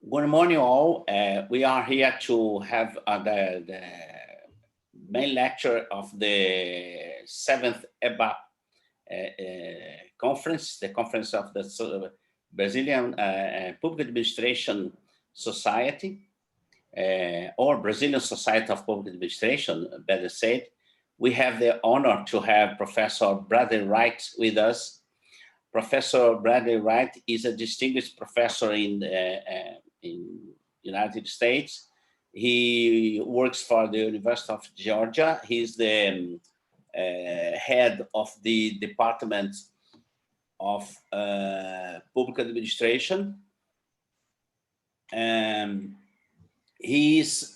Good morning, all. We are here to have the main lecture of the 7th EBAP conference, the conference of the Brazilian Public Administration Society, or Brazilian Society of Public Administration, better said. We have the honor to have Professor Bradley Wright with us. Professor Bradley Wright is a distinguished professor in United States. He works for the University of Georgia. He's the head of the Department of Public Administration. He's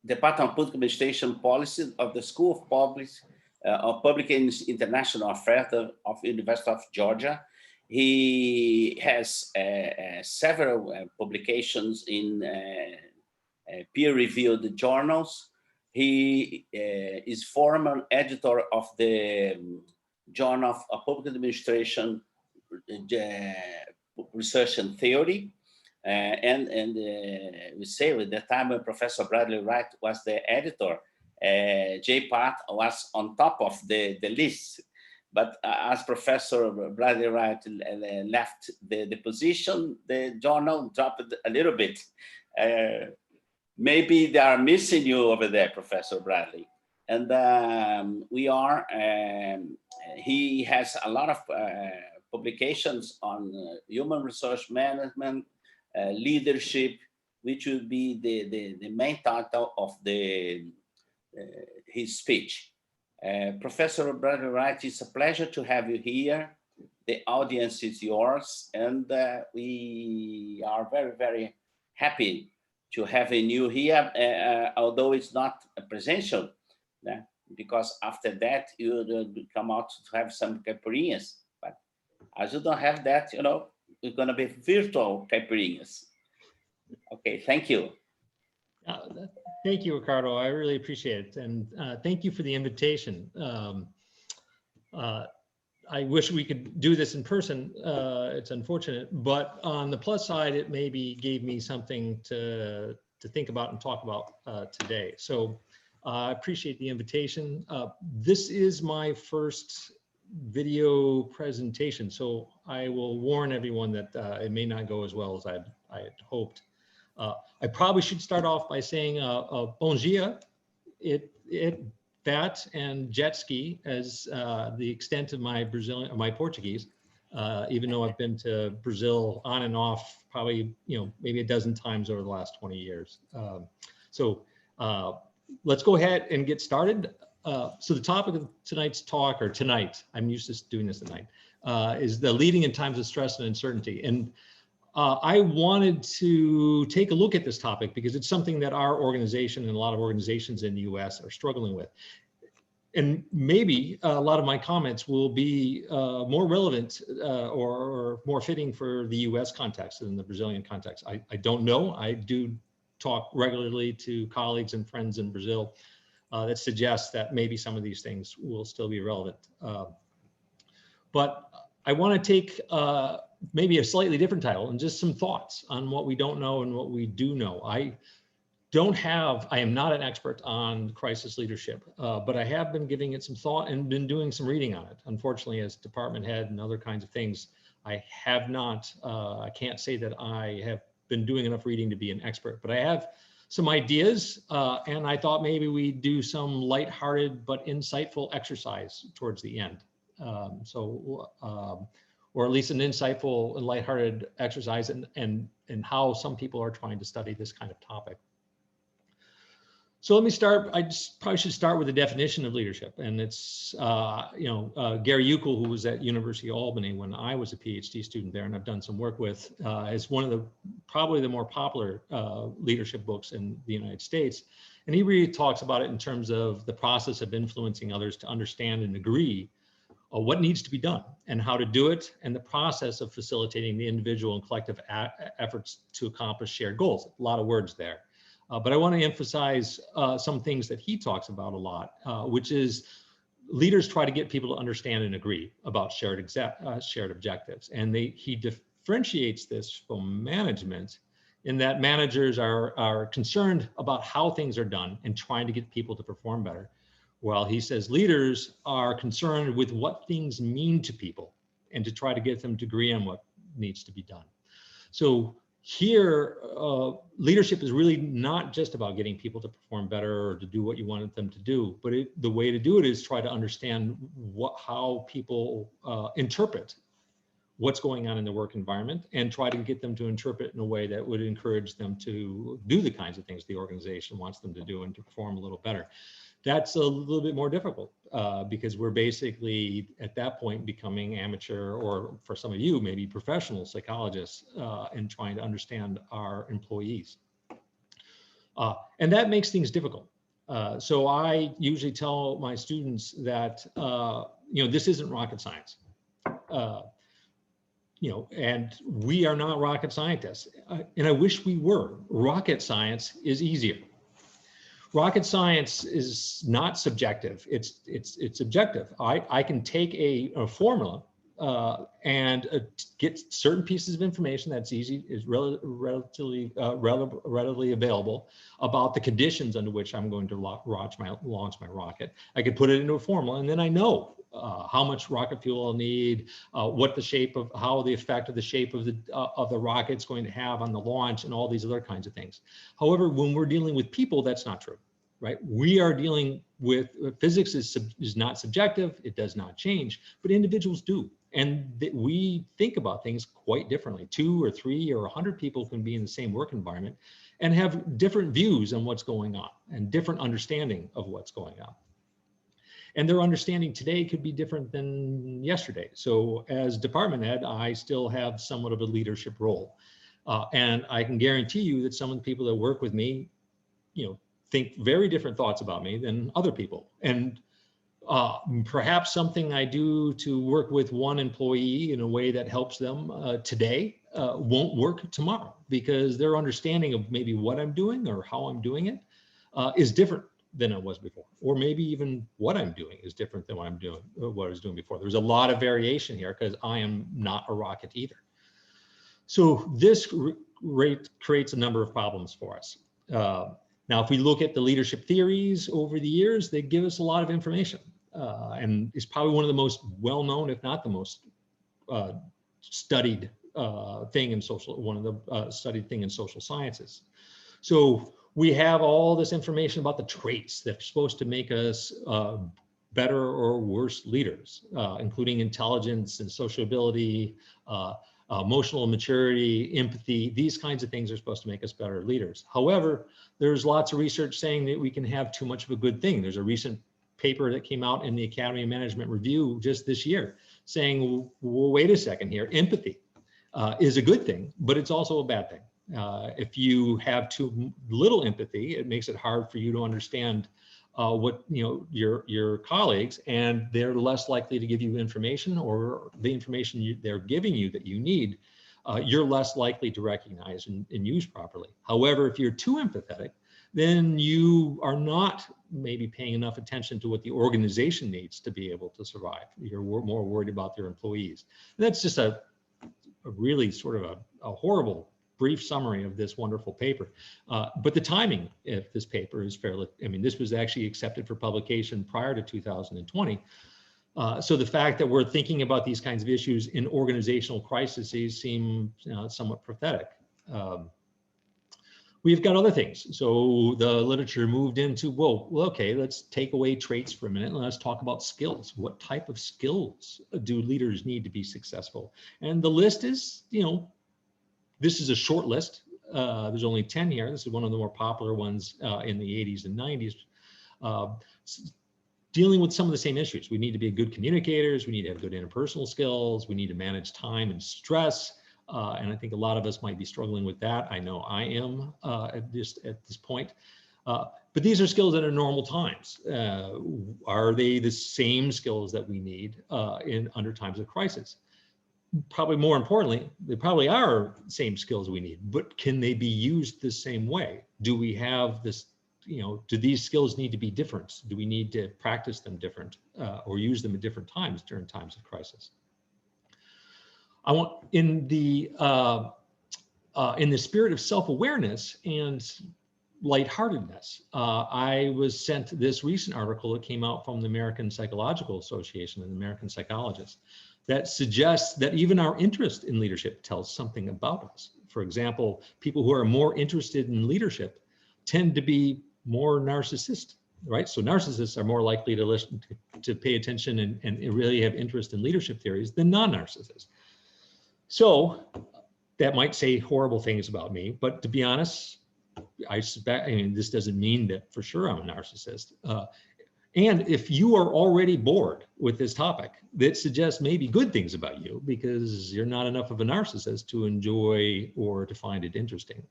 Department of Public Administration Policy of the School of Public and International Affairs of University of Georgia. He has several publications in peer-reviewed journals. He is former editor of the Journal of Public Administration Research and Theory. We say at the time when Professor Bradley Wright was the editor, J-Part was on top of the list. But as Professor Bradley Wright left the position, the journal dropped a little bit. Maybe they are missing you over there, Professor Bradley. And he has a lot of publications on human resource management, leadership, which will be the main title of his speech. Professor Bradley Wright, it's a pleasure to have you here. The audience is yours, and we are very, very happy to have you here, although it's not a presential, because after that you will come out to have some caipirinhas. But as you don't have that, you know, it's going to be virtual caipirinhas. Okay, thank you. Thank you, Ricardo. I really appreciate it. And thank you for the invitation. I wish we could do this in person. It's unfortunate, but on the plus side, it maybe gave me something to think about and talk about today. So I appreciate the invitation. This is my first video presentation, so I will warn everyone that it may not go as well as I had hoped. I probably should start off by saying bom dia, that and jet ski as the extent of my Portuguese, even though I've been to Brazil on and off probably, maybe a dozen times over the last 20 years. So let's go ahead and get started. So the topic of tonight's talk, or tonight, I'm used to doing this at night, is the leading in times of stress and uncertainty. And I wanted to take a look at this topic because it's something that our organization and a lot of organizations in the US are struggling with. And maybe a lot of my comments will be more relevant or more fitting for the US context than the Brazilian context. I don't know. I do talk regularly to colleagues and friends in Brazil that suggests that maybe some of these things will still be relevant. But I want to take maybe a slightly different title and just some thoughts on what we don't know and what we do know. I am not an expert on crisis leadership, but I have been giving it some thought and been doing some reading on it. Unfortunately, as department head and other kinds of things, I have not, I can't say that I have been doing enough reading to be an expert, but I have some ideas, and I thought maybe we'd do some lighthearted but insightful exercise towards the end. Or at least an insightful and lighthearted exercise and how some people are trying to study this kind of topic. So let me start. I just probably should start with the definition of leadership. And it's, Gary Uckel, who was at University of Albany when I was a PhD student there, and I've done some work with, is one of probably the more popular leadership books in the United States. And he really talks about it in terms of the process of influencing others to understand and agree what needs to be done and how to do it, and the process of facilitating the individual and collective efforts to accomplish shared goals. A lot of words there. But I want to emphasize some things that he talks about a lot, which is leaders try to get people to understand and agree about shared objectives. And he differentiates this from management in that managers are concerned about how things are done and trying to get people to perform better. While he says leaders are concerned with what things mean to people and to try to get them to agree on what needs to be done. So here, leadership is really not just about getting people to perform better or to do what you wanted them to do, but the way to do it is try to understand how people interpret what's going on in the work environment and try to get them to interpret in a way that would encourage them to do the kinds of things the organization wants them to do and to perform a little better. That's a little bit more difficult because we're basically at that point becoming amateur, or for some of you, maybe professional psychologists and trying to understand our employees. And that makes things difficult. So I usually tell my students that, this isn't rocket science. And we are not rocket scientists. And I wish we were. Rocket science is easier. Rocket science is not subjective. It's objective. I can take a formula and get certain pieces of information that's easy, is relatively available about the conditions under which I'm going to launch my rocket. I could put it into a formula, and then I know how much rocket fuel I'll need, what the shape of, how the effect of the shape of the rocket's going to have on the launch, and all these other kinds of things. However, when we're dealing with people, that's not true, right? We are dealing with physics is not subjective, it does not change, but individuals do. And we think about things quite differently. 2 or 3 or 100 people can be in the same work environment and have different views on what's going on and different understanding of what's going on. And their understanding today could be different than yesterday. So as department head, I still have somewhat of a leadership role. And I can guarantee you that some of the people that work with me, think very different thoughts about me than other people. And perhaps something I do to work with one employee in a way that helps them today won't work tomorrow, because their understanding of maybe what I'm doing or how I'm doing it is different than it was before, or maybe even what I'm doing is different than what I was doing before. There's a lot of variation here because I am not a rocket either. So this creates a number of problems for us. Now, if we look at the leadership theories over the years, they give us a lot of information, and it's probably one of the most well-known, if not the most studied thing in studied thing in social sciences. So we have all this information about the traits that are supposed to make us better or worse leaders, including intelligence and sociability, emotional maturity, empathy. These kinds of things are supposed to make us better leaders. However, there's lots of research saying that we can have too much of a good thing. There's a recent paper that came out in the Academy of Management Review just this year saying, well, wait a second here, empathy is a good thing, but it's also a bad thing. If you have too little empathy, it makes it hard for you to understand what your colleagues, and they're less likely to give you information, or the information they're giving you that you need, you're less likely to recognize and use properly. However, if you're too empathetic, then you are not maybe paying enough attention to what the organization needs to be able to survive. You're more worried about their employees. And that's just a really sort of a horrible brief summary of this wonderful paper. But the timing of this paper is fairly, this was actually accepted for publication prior to 2020. So the fact that we're thinking about these kinds of issues in organizational crises seem somewhat prophetic. We've got other things. So the literature moved into, well, okay, let's take away traits for a minute and let's talk about skills. What type of skills do leaders need to be successful? And the list is, this is a short list. There's only 10 here. This is one of the more popular ones in the 80s and 90s. Dealing with some of the same issues. We need to be good communicators. We need to have good interpersonal skills. We need to manage time and stress. And I think a lot of us might be struggling with that. I know I am at this point. But these are skills that are normal times. Are they the same skills that we need under times of crisis? Probably more importantly, they probably are the same skills we need, but can they be used the same way? Do we have this, do these skills need to be different? Do we need to practice them different or use them at different times during times of crisis? I want in the spirit of self-awareness and lightheartedness, I was sent this recent article that came out from the American Psychological Association and the American Psychologists that suggests that even our interest in leadership tells something about us. For example, people who are more interested in leadership tend to be more narcissistic, right? So narcissists are more likely to listen, to pay attention and really have interest in leadership theories than non-narcissists. So that might say horrible things about me, but to be honest, I mean, this doesn't mean that for sure I'm a narcissist. And if you are already bored with this topic, that suggests maybe good things about you because you're not enough of a narcissist to enjoy or to find it interesting.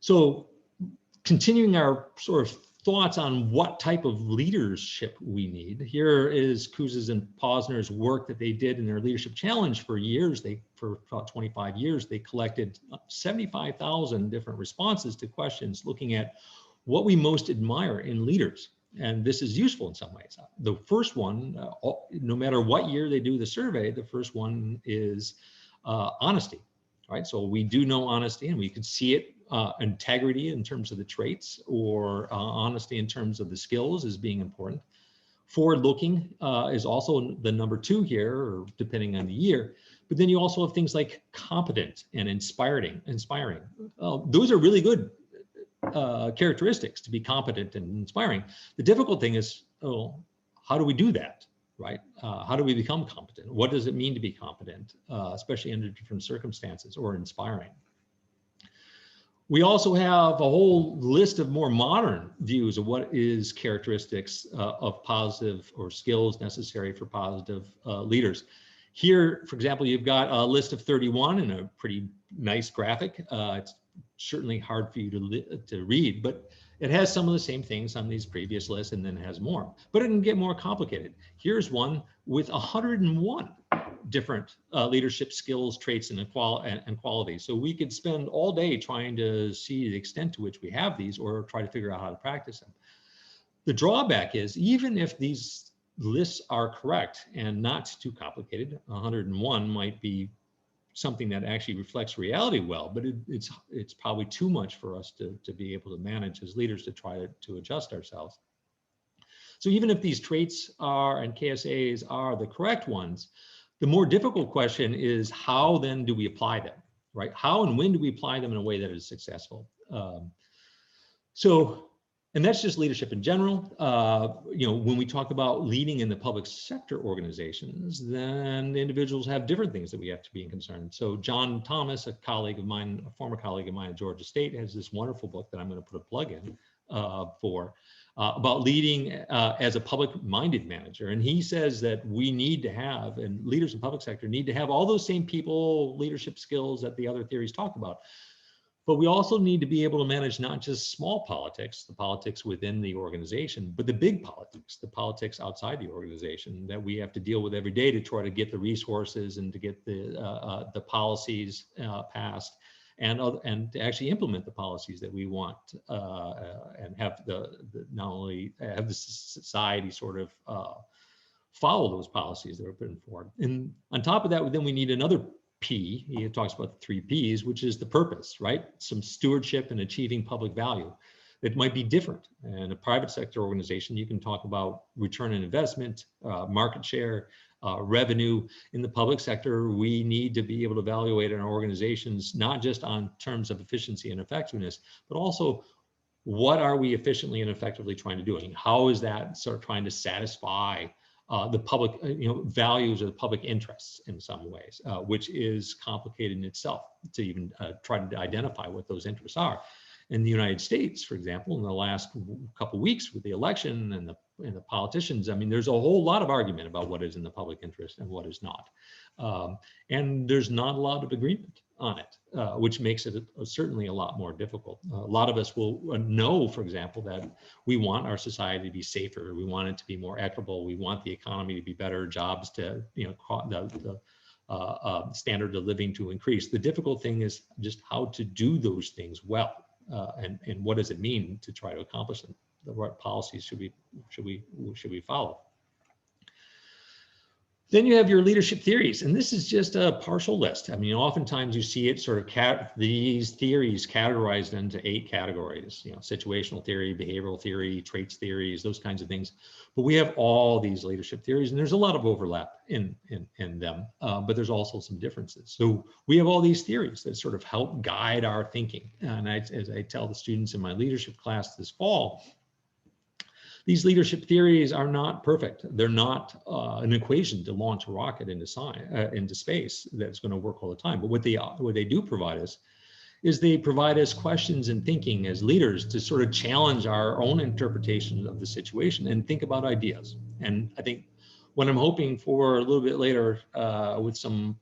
So continuing our sort of thoughts on what type of leadership we need. Here is Kouzes and Posner's work that they did in their leadership challenge for years. For about 25 years, they collected 75,000 different responses to questions looking at what we most admire in leaders. And this is useful in some ways. The first one, no matter what year they do the survey, the first one is honesty, right? So we do know honesty and we can see it, integrity in terms of the traits, or honesty in terms of the skills as being important. Forward-looking is also the number 2 here, or depending on the year. But then you also have things like competent and inspiring. Those are really good characteristics, to be competent and inspiring. The difficult thing is, how do we do that, right? How do we become competent? What does it mean to be competent, especially under different circumstances, or inspiring? We also have a whole list of more modern views of what is characteristics of positive, or skills necessary for positive leaders. Here, for example, you've got a list of 31 in a pretty nice graphic. It's certainly hard for you to read, but it has some of the same things on these previous lists, and then has more. But it can get more complicated. Here's one with 101 different leadership skills, traits, and qualities. So we could spend all day trying to see the extent to which we have these, or try to figure out how to practice them. The drawback is, even if these lists are correct and not too complicated, 101 might be something that actually reflects reality well, but it's probably too much for us to be able to manage as leaders, to try to adjust ourselves. So even if these traits and KSAs are the correct ones, the more difficult question is, how then do we apply them, right? How and when do we apply them in a way that is successful? And that's just leadership in general. When we talk about leading in the public sector organizations, then individuals have different things that we have to be concerned. So John Thomas, a colleague of mine, a former colleague of mine at Georgia State, has this wonderful book that I'm going to put a plug in about leading as a public-minded manager. And he says that we need to have, and leaders in public sector need to have, all those same people, leadership skills that the other theories talk about. But we also need to be able to manage not just small politics, the politics within the organization, but the big politics, the politics outside the organization that we have to deal with every day to try to get the resources and to get the policies passed, and to actually implement the policies that we want, and have not only have the society sort of follow those policies that are put forward. And on top of that, then we need another P. He talks about the 3 Ps, which is the purpose, right? Some stewardship and achieving public value. It might be different. In a private sector organization, you can talk about return on investment, market share, revenue. In the public sector, we need to be able to evaluate our organizations, not just on terms of efficiency and effectiveness, but also what are we efficiently and effectively trying to do? And how is that sort of trying to satisfy the public, values or the public interests in some ways, which is complicated in itself to even try to identify what those interests are. In the United States, for example, in the last couple of weeks with the election and the politicians, I mean, there's a whole lot of argument about what is in the public interest and what is not. And there's not a lot of agreement on it, which makes it certainly a lot more difficult. A lot of us will know, for example, that we want our society to be safer. We want it to be more equitable. We want the economy to be better, jobs to, the standard of living to increase. The difficult thing is just how to do those things well. And what does it mean to try to accomplish them? What policies should we follow? Then you have your leadership theories, and this is just a partial list. I mean, oftentimes you see it sort of these theories categorized into 8 categories, you know, situational theory, behavioral theory, traits theories, those kinds of things. But we have all these leadership theories, and there's a lot of overlap in them, but there's also some differences. So we have all these theories that sort of help guide our thinking. And as I tell the students in my leadership class this fall, these leadership theories are not perfect. They're not an equation to launch a rocket into space that's going to work all the time. But what they do provide us is they provide us questions and thinking as leaders to sort of challenge our own interpretation of the situation and think about ideas. And I think what I'm hoping for a little bit later with some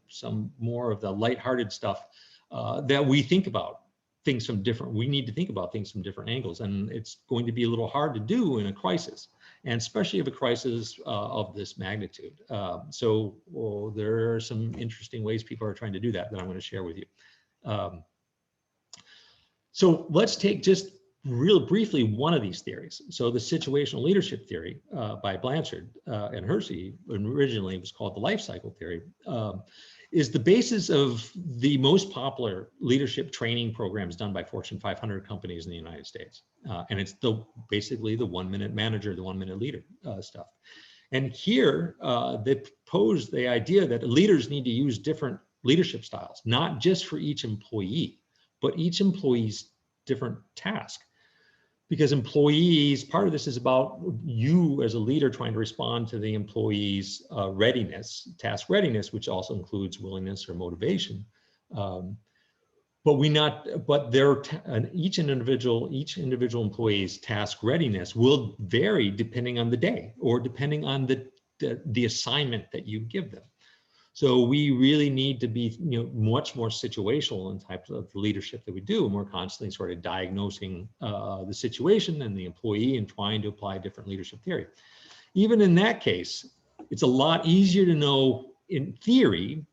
more of the lighthearted stuff that we think about things from different, we need to think about things from different angles, and it's going to be a little hard to do in a crisis, and especially of a crisis of this magnitude. So there are some interesting ways people are trying to do that I'm going to share with you. So let's take just real briefly one of these theories. So the situational leadership theory by Blanchard and Hersey, originally it was called the life cycle theory, is the basis of the most popular leadership training programs done by Fortune 500 companies in the United States. And it's basically the 1-minute manager, the 1-minute leader stuff. And here they propose the idea that leaders need to use different leadership styles, not just for each employee, but each employee's different task. Because employees, part of this is about you as a leader trying to respond to the employee's readiness, task readiness, which also includes willingness or motivation. But each individual employee's task readiness will vary depending on the day or depending on the assignment that you give them. So we really need to be, much more situational in types of leadership that we do, and we're constantly sort of diagnosing the situation and the employee and trying to apply different leadership theory. Even in that case, it's a lot easier to know in theory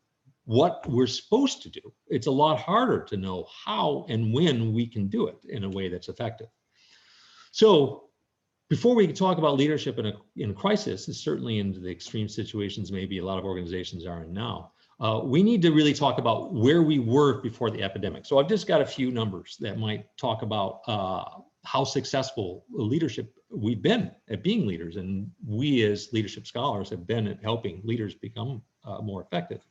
what we're supposed to do. It's a lot harder to know how and when we can do it in a way that's effective. So before we can talk about leadership in a crisis, and certainly in the extreme situations maybe a lot of organizations are in now, we need to really talk about where we were before the epidemic. So I've just got a few numbers that might talk about how successful leadership we've been at being leaders, and we as leadership scholars have been at helping leaders become more effective.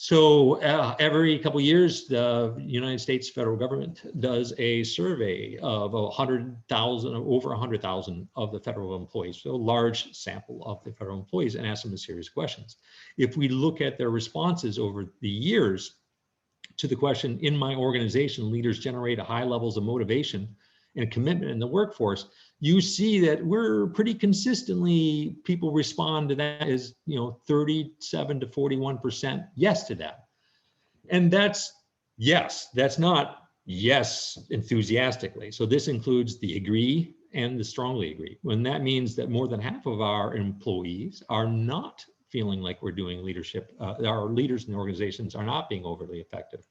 So every couple of years, the United States federal government does a survey of 100,000, over 100,000 of the federal employees, so a large sample of the federal employees, and ask them a series of questions. If we look at their responses over the years to the question, in my organization, leaders generate high levels of motivation and commitment in the workforce, you see that we're pretty consistently, people respond to that as 37 to 41% yes to that. And that's yes, that's not yes enthusiastically. So this includes the agree and the strongly agree. When that means that more than half of our employees are not feeling like we're doing leadership, our leaders in the organizations are not being overly effective.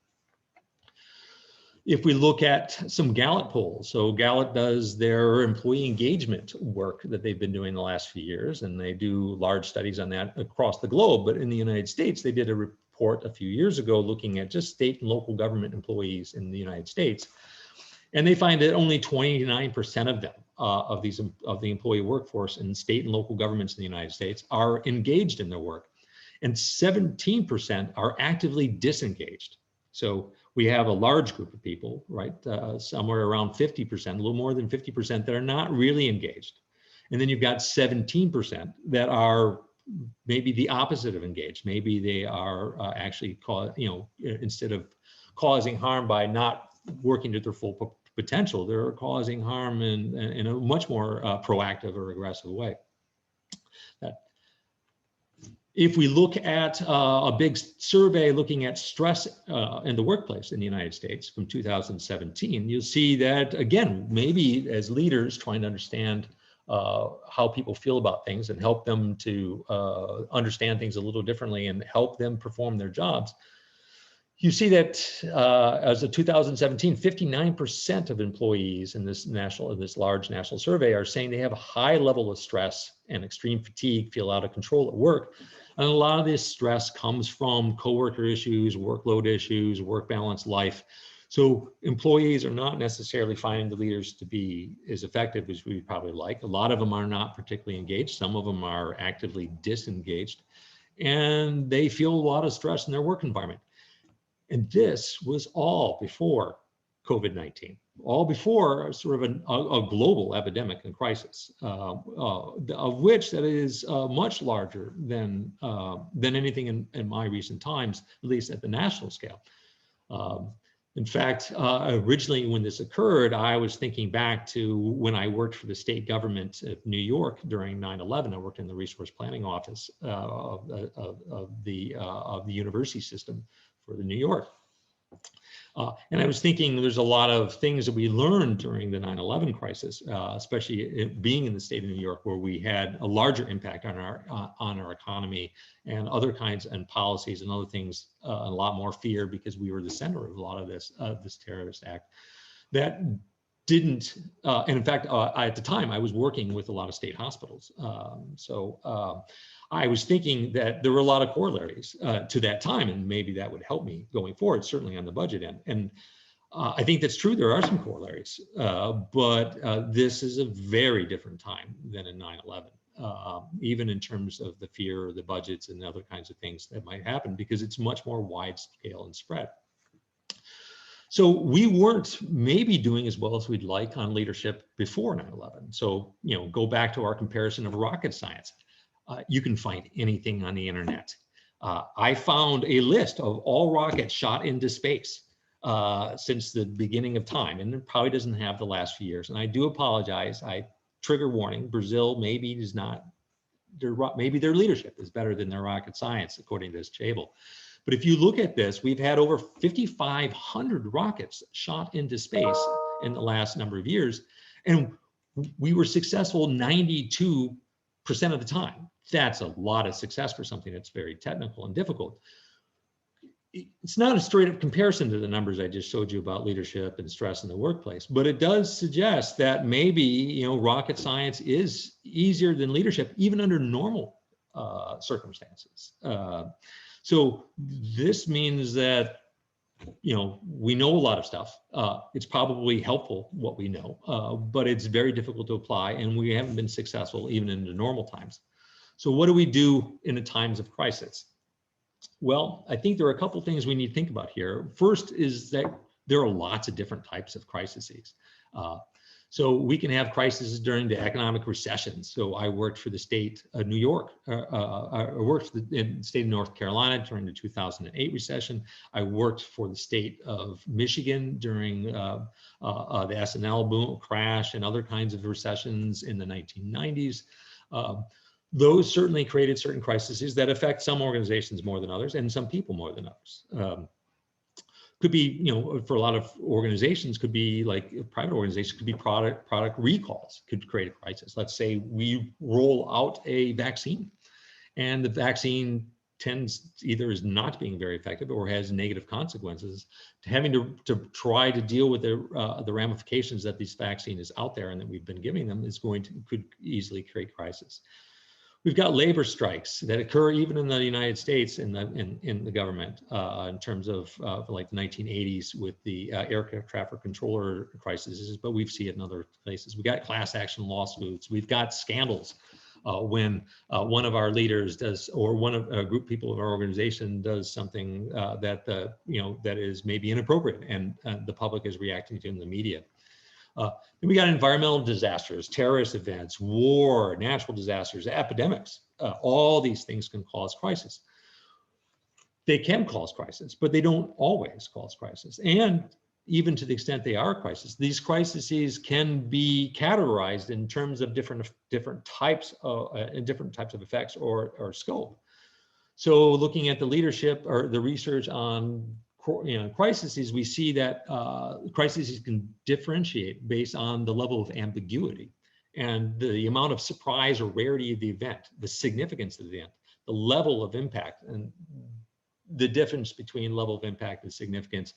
If we look at some Gallup polls, so Gallup does their employee engagement work that they've been doing the last few years, and they do large studies on that across the globe. But in the United States, they did a report a few years ago looking at just state and local government employees in the United States. And they find that only 29% of them, of the employee workforce in state and local governments in the United States are engaged in their work. And 17% are actively disengaged. So we have a large group of people, right? Somewhere around 50%, a little more than 50% that are not really engaged. And then you've got 17% that are maybe the opposite of engaged. Maybe they are actually, instead of causing harm by not working to their full potential, they're causing harm in a much more proactive or aggressive way. If we look at a big survey looking at stress in the workplace in the United States from 2017, you'll see that, again, maybe as leaders trying to understand how people feel about things and help them to understand things a little differently and help them perform their jobs, You see that as of 2017, 59% of employees in this large national survey are saying they have a high level of stress and extreme fatigue, feel out of control at work. And a lot of this stress comes from coworker issues, workload issues, work balance, life. So employees are not necessarily finding the leaders to be as effective as we probably like. A lot of them are not particularly engaged. Some of them are actively disengaged, and they feel a lot of stress in their work environment. And this was all before COVID-19, all before sort of a global epidemic and crisis, of which that is much larger than anything in my recent times, at least at the national scale. In fact, originally when this occurred, I was thinking back to when I worked for the state government of New York during 9/11. I worked in the resource planning office of the university system for the New York. And I was thinking there's a lot of things that we learned during the 9/11 crisis, especially being in the state of New York, where we had a larger impact on our economy and other kinds and policies and other things, a lot more fear because we were the center of a lot of this terrorist act. That didn't, and in fact, at the time I was working with a lot of state hospitals. I was thinking that there were a lot of corollaries to that time, and maybe that would help me going forward, certainly on the budget end. And I think that's true. There are some corollaries, but this is a very different time than in 9/11, even in terms of the fear, the budgets, and other kinds of things that might happen, because it's much more wide scale and spread. So we weren't maybe doing as well as we'd like on leadership before 9/11. So, go back to our comparison of rocket science. You can find anything on the internet. I found a list of all rockets shot into space since the beginning of time, and it probably doesn't have the last few years. And I do apologize. Trigger warning, Brazil maybe is not, maybe their leadership is better than their rocket science, according to this table. But if you look at this, we've had over 5,500 rockets shot into space in the last number of years, and we were successful 92% of the time. That's a lot of success for something that's very technical and difficult. It's not a straight up comparison to the numbers I just showed you about leadership and stress in the workplace, but it does suggest that maybe, rocket science is easier than leadership, even under normal circumstances. So this means that, we know a lot of stuff. It's probably helpful what we know, but it's very difficult to apply, and we haven't been successful even in the normal times. So what do we do in the times of crisis? Well, I think there are a couple things we need to think about here. First is that there are lots of different types of crises. So we can have crises during the economic recession. So I worked for the state of New York. I worked in the state of North Carolina during the 2008 recession. I worked for the state of Michigan during the S&L boom crash and other kinds of recessions in the 1990s. Those certainly created certain crises that affect some organizations more than others and some people more than others. Could be, for a lot of organizations, could be like private organizations, could be product recalls could create a crisis. Let's say we roll out a vaccine and the vaccine either is not being very effective or has negative consequences. Having to try to deal with the ramifications that this vaccine is out there and that we've been giving them could easily create crisis. We've got labor strikes that occur even in the United States in the government in terms of like the 1980s with the air traffic controller crises, but we've seen it in other places. We got class action lawsuits. We've got scandals when one of our leaders does, or one of a group of people of our organization does something that is maybe inappropriate, and the public is reacting to it in the media. And we got environmental disasters, terrorist events, war, natural disasters, epidemics. All these things can cause crisis. They can cause crisis, but they don't always cause crisis. And even to the extent they are crises, these crises can be categorized in terms of different types of effects or scope. So looking at the leadership or the research on crises, we see that crises can differentiate based on the level of ambiguity and the amount of surprise or rarity of the event, the significance of the event, the level of impact. And the difference between level of impact and significance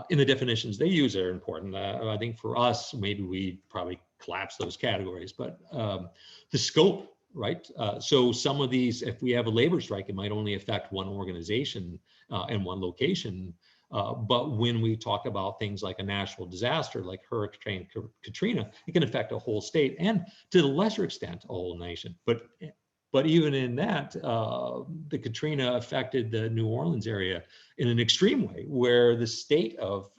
in the definitions they use are important. I think for us, maybe we probably collapse those categories, but the scope, right? So some of these, if we have a labor strike, it might only affect one organization and one location. But when we talk about things like a national disaster, like Hurricane Katrina, it can affect a whole state and to the lesser extent, a whole nation. But even in that, the Katrina affected the New Orleans area in an extreme way, where the state of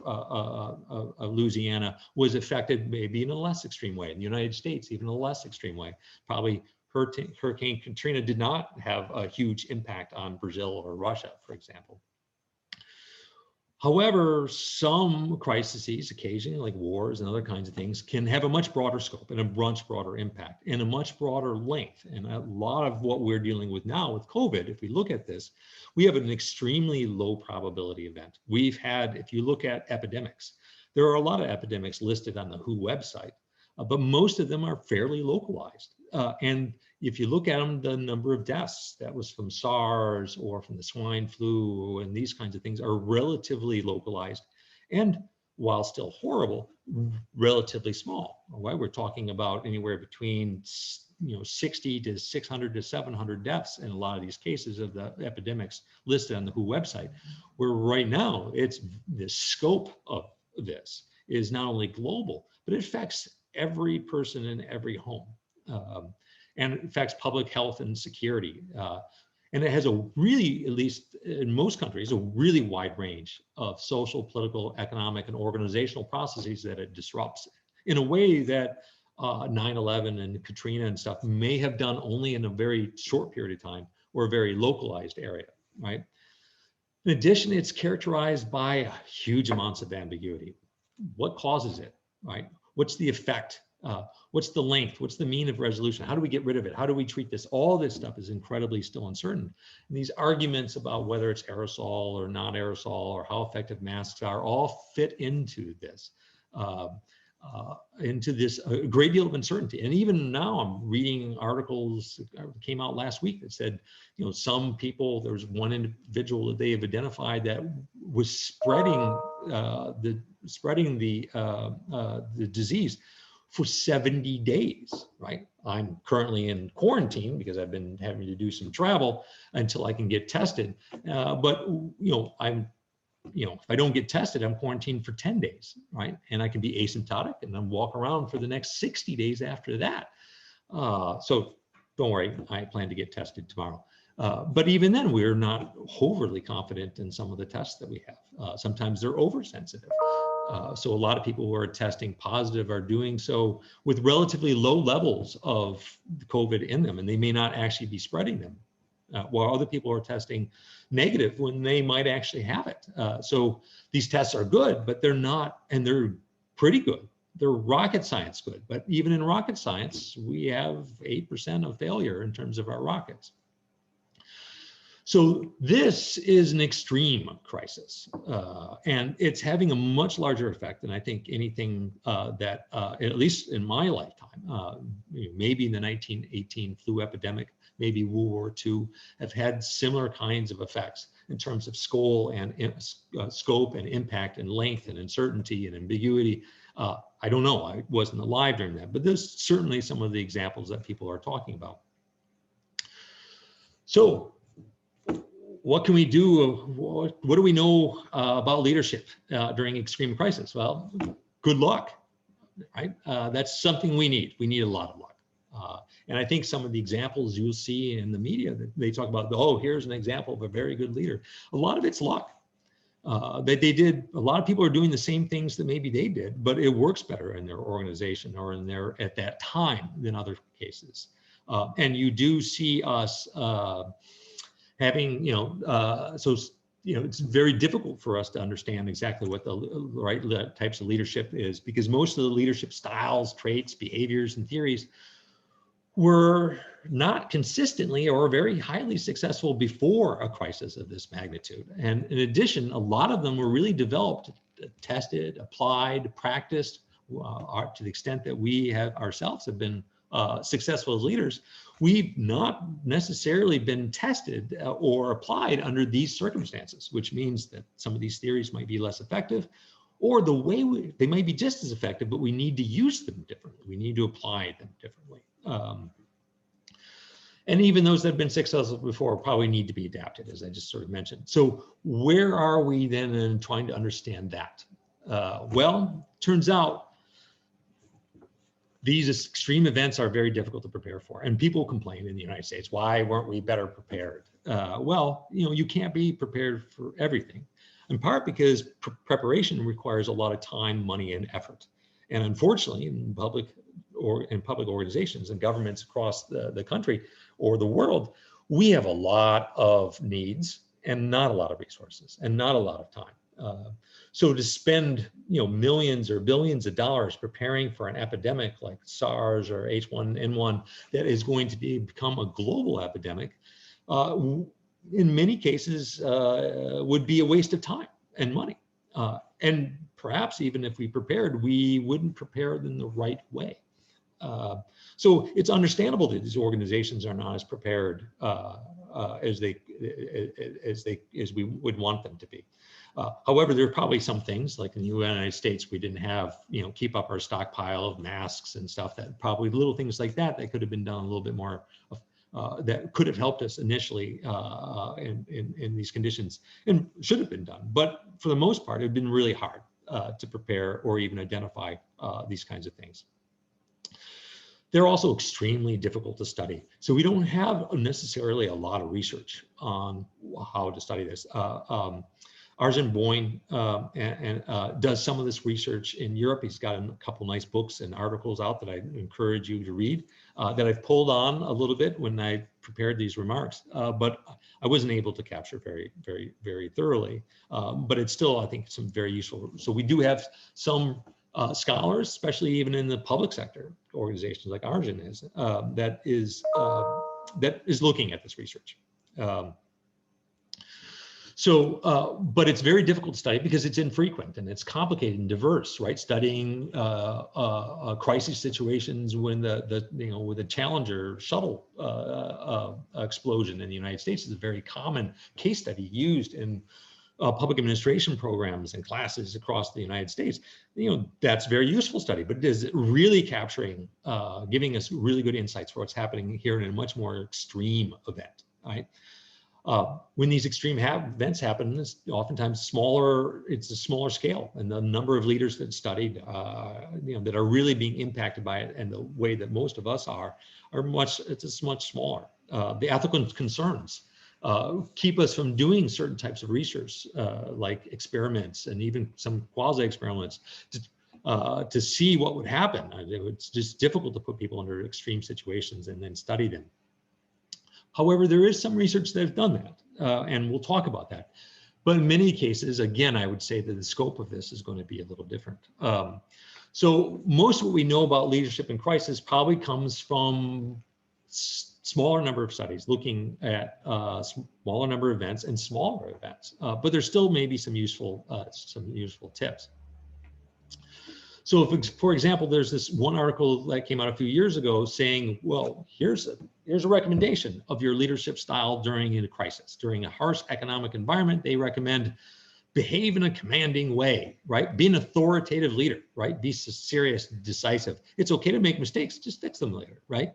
Louisiana was affected maybe in a less extreme way. In the United States, even a less extreme way. Probably Hurricane Katrina did not have a huge impact on Brazil or Russia, for example. However, some crises, occasionally like wars and other kinds of things, can have a much broader scope and a much broader impact and a much broader length. And a lot of what we're dealing with now with COVID, if we look at this, we have an extremely low probability event. We've had, if you look at epidemics, there are a lot of epidemics listed on the WHO website, but most of them are fairly localized. And if you look at them, the number of deaths that was from SARS or from the swine flu and these kinds of things are relatively localized. And while still horrible, relatively small. Right? We're talking about anywhere between 60 to 600 to 700 deaths in a lot of these cases of the epidemics listed on the WHO website, where right now it's the scope of this is not only global, but it affects every person in every home. And it affects public health and security. And it has a really, at least in most countries, a really wide range of social, political, economic, and organizational processes that it disrupts in a way that 9/11 and Katrina and stuff may have done only in a very short period of time or a very localized area, right? In addition, it's characterized by huge amounts of ambiguity. What causes it, right? What's the effect? What's the length? What's the mean of resolution? How do we get rid of it? How do we treat this? All this stuff is incredibly still uncertain. And these arguments about whether it's aerosol or not aerosol or how effective masks are all fit into this, a great deal of uncertainty. And even now I'm reading articles that came out last week that said, some people, there was one individual that they have identified that was spreading the disease for 70 days, right? I'm currently in quarantine because I've been having to do some travel until I can get tested. But if I don't get tested, I'm quarantined for 10 days, right? And I can be asymptotic and then walk around for the next 60 days after that. So don't worry, I plan to get tested tomorrow. But even then, we're not overly confident in some of the tests that we have. Sometimes they're oversensitive. So a lot of people who are testing positive are doing so with relatively low levels of COVID in them, and they may not actually be spreading them, while other people are testing negative when they might actually have it. So these tests are good, but they're not, and they're pretty good. They're rocket science good, but even in rocket science, we have 8% of failure in terms of our rockets. So this is an extreme crisis, and it's having a much larger effect than I think anything that, at least in my lifetime, maybe the 1918 flu epidemic, maybe World War II, have had similar kinds of effects in terms of scope and impact and length and uncertainty and ambiguity. I don't know, I wasn't alive during that, but there's certainly some of the examples that people are talking about. So, what can we do? What do we know about leadership during extreme crisis? Well, good luck, right? That's something we need. We need a lot of luck. And I think some of the examples you'll see in the media that they talk about, oh, here's an example of a very good leader. A lot of it's luck. That they did, a lot of people are doing the same things that maybe they did, but it works better in their organization or in their, at that time than other cases. And you do see us having, it's very difficult for us to understand exactly what the right types of leadership is, because most of the leadership styles, traits, behaviors, and theories were not consistently or very highly successful before a crisis of this magnitude. And in addition, a lot of them were really developed, tested, applied, practiced to the extent that we have ourselves have been successful as leaders, we've not necessarily been tested or applied under these circumstances, which means that some of these theories might be less effective, or the way they might be just as effective, but we need to use them differently. We need to apply them differently. And even those that have been successful before probably need to be adapted, as I just sort of mentioned. So where are we then in trying to understand that? Well, turns out these extreme events are very difficult to prepare for. And people complain in the United States, why weren't we better prepared? Well, you can't be prepared for everything, in part because preparation requires a lot of time, money, and effort. And unfortunately, in public organizations and governments across the country or the world, we have a lot of needs and not a lot of resources and not a lot of time. So to spend millions or billions of dollars preparing for an epidemic like SARS or H1N1 that is going to become a global epidemic, in many cases would be a waste of time and money. And perhaps even if we prepared, we wouldn't prepare in the right way. So it's understandable that these organizations are not as prepared as we would want them to be. However, there are probably some things like in the United States, we didn't have, keep up our stockpile of masks and stuff, that probably little things like that could have been done a little bit more, that could have helped us initially in these conditions and should have been done. But for the most part, it had been really hard to prepare or even identify these kinds of things. They're also extremely difficult to study. So we don't have necessarily a lot of research on how to study this. Arjun Boyne does some of this research in Europe. He's got a couple nice books and articles out that I encourage you to read, that I've pulled on a little bit when I prepared these remarks, but I wasn't able to capture very thoroughly. But it's still, I think, some very useful. So we do have some scholars, especially even in the public sector organizations like Arjun is, that is looking at this research. But it's very difficult to study because it's infrequent and it's complicated and diverse, right? Studying crisis situations when with the Challenger shuttle explosion in the United States is a very common case study used in public administration programs and classes across the United States. That's very useful study, but is it really capturing, giving us really good insights for what's happening here in a much more extreme event, right? When these extreme events happen, it's oftentimes smaller, it's a smaller scale, and the number of leaders that studied, that are really being impacted by it, and the way that most of us are much smaller. The ethical concerns keep us from doing certain types of research, like experiments and even some quasi-experiments to see what would happen. It's just difficult to put people under extreme situations and then study them. However, there is some research that has done that, and we'll talk about that. But in many cases, again, I would say that the scope of this is going to be a little different. So most of what we know about leadership in crisis probably comes from smaller number of studies looking at smaller number of events and smaller events, but there's still maybe some useful tips. So if, for example, there's this one article that came out a few years ago saying, well, here's a recommendation of your leadership style during a crisis. During a harsh economic environment, they recommend behave in a commanding way, right? Be an authoritative leader, right? Be serious, decisive. It's okay to make mistakes, just fix them later, right?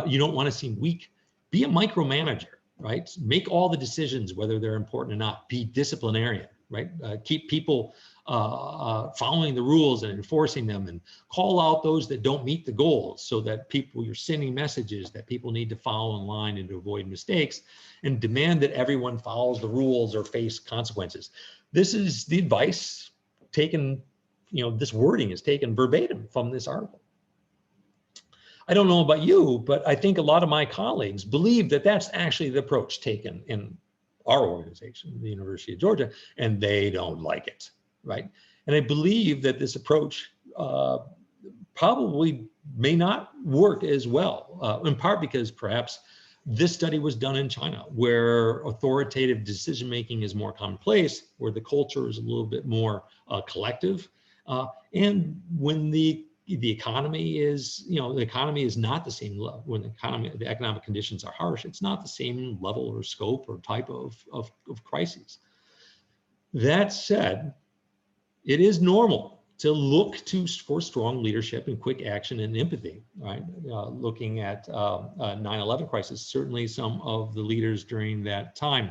You don't want to seem weak. Be a micromanager, right? Make all the decisions, whether they're important or not. Be disciplinarian, right? Keep people following the rules and enforcing them, and call out those that don't meet the goals, so that you're sending messages that people need to follow in line and to avoid mistakes, and demand that everyone follows the rules or face consequences. This is the advice taken, this wording is taken verbatim from this article. I don't know about you, but I think a lot of my colleagues believe that that's actually the approach taken in our organization, the University of Georgia, and they don't like it, right? And I believe that this approach probably may not work as well, in part because perhaps this study was done in China, where authoritative decision-making is more commonplace, where the culture is a little bit more collective. And when the the economy is, the economy is not the same level. When the economic conditions are harsh, it's not the same level or scope or type of crises. That said, it is normal to look for strong leadership and quick action and empathy, right? Looking at 9/11 crisis, certainly some of the leaders during that time,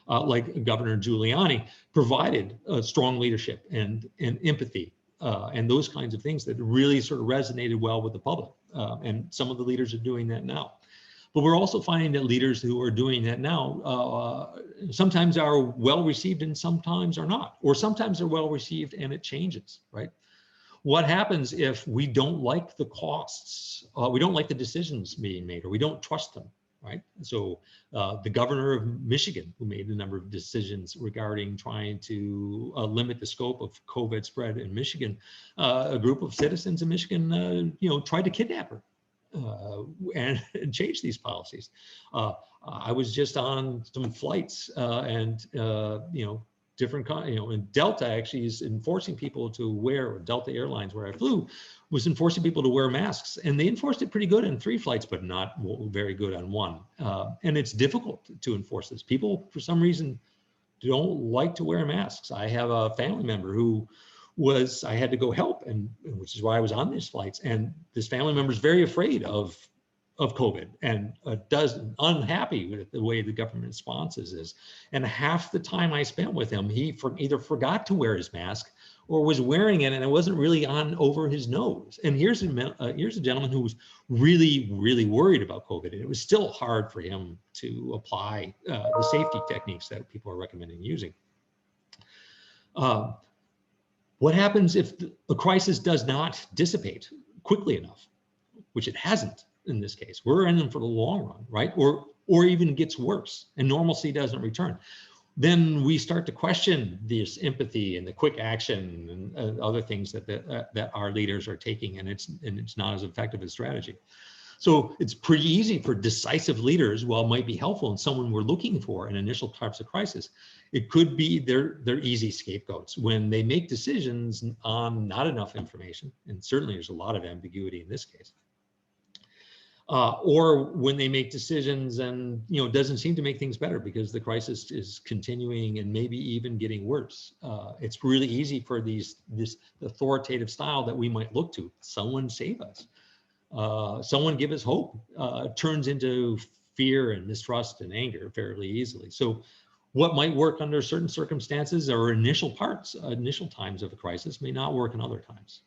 like Governor Giuliani, provided strong leadership and empathy and those kinds of things that really sort of resonated well with the public. And some of the leaders are doing that now. But we're also finding that leaders who are doing that now sometimes are well received and sometimes are not, or sometimes they're well received and it changes, right? What happens if we don't like the costs, we don't like the decisions being made, or we don't trust them, right? So the governor of Michigan, who made a number of decisions regarding trying to limit the scope of COVID spread in Michigan, a group of citizens in Michigan, tried to kidnap her. And change these policies. I was just on some flights and different, and Delta actually is enforcing people to wear, or Delta Airlines where I flew, was enforcing people to wear masks, and they enforced it pretty good in 3 flights, but not very good on 1. And it's difficult to enforce this. People, for some reason, don't like to wear masks. I have a family member who I had to go help, and which is why I was on these flights. And this family member is very afraid of COVID and unhappy with the way the government responses is. And half the time I spent with him, he either forgot to wear his mask or was wearing it and it wasn't really on over his nose. And here's a gentleman who was really, really worried about COVID, and it was still hard for him to apply the safety techniques that people are recommending using. What happens if a crisis does not dissipate quickly enough, which it hasn't in this case? We're in them for the long run, right? Or even gets worse and normalcy doesn't return. Then we start to question this empathy and the quick action and other things that our leaders are taking, and it's not as effective a strategy. So it's pretty easy for decisive leaders, while it might be helpful and someone we're looking for in initial types of crisis, it could be they're easy scapegoats when they make decisions on not enough information, and certainly there's a lot of ambiguity in this case. Or when they make decisions and doesn't seem to make things better because the crisis is continuing and maybe even getting worse. It's really easy for this authoritative style that we might look to. Someone save us. Someone give us hope, turns into fear and mistrust and anger fairly easily. So what might work under certain circumstances or initial times of a crisis may not work in other times.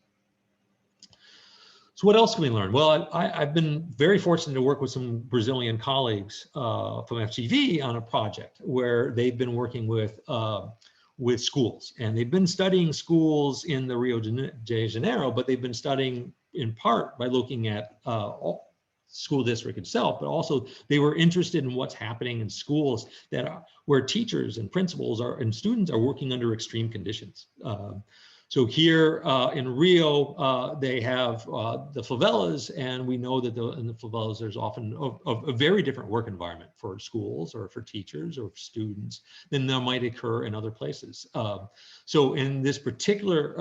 So what else can we learn? Well, I've been very fortunate to work with some Brazilian colleagues from FGV on a project where they've been working with schools, and they've been studying schools in the Rio de Janeiro, but they've been studying in part by looking at school district itself, but also they were interested in what's happening in schools where teachers and principals and students are working under extreme conditions. So here in Rio, they have the favelas, and we know that in the favelas, there's often a very different work environment for schools or for teachers or for students than there might occur in other places. So in this particular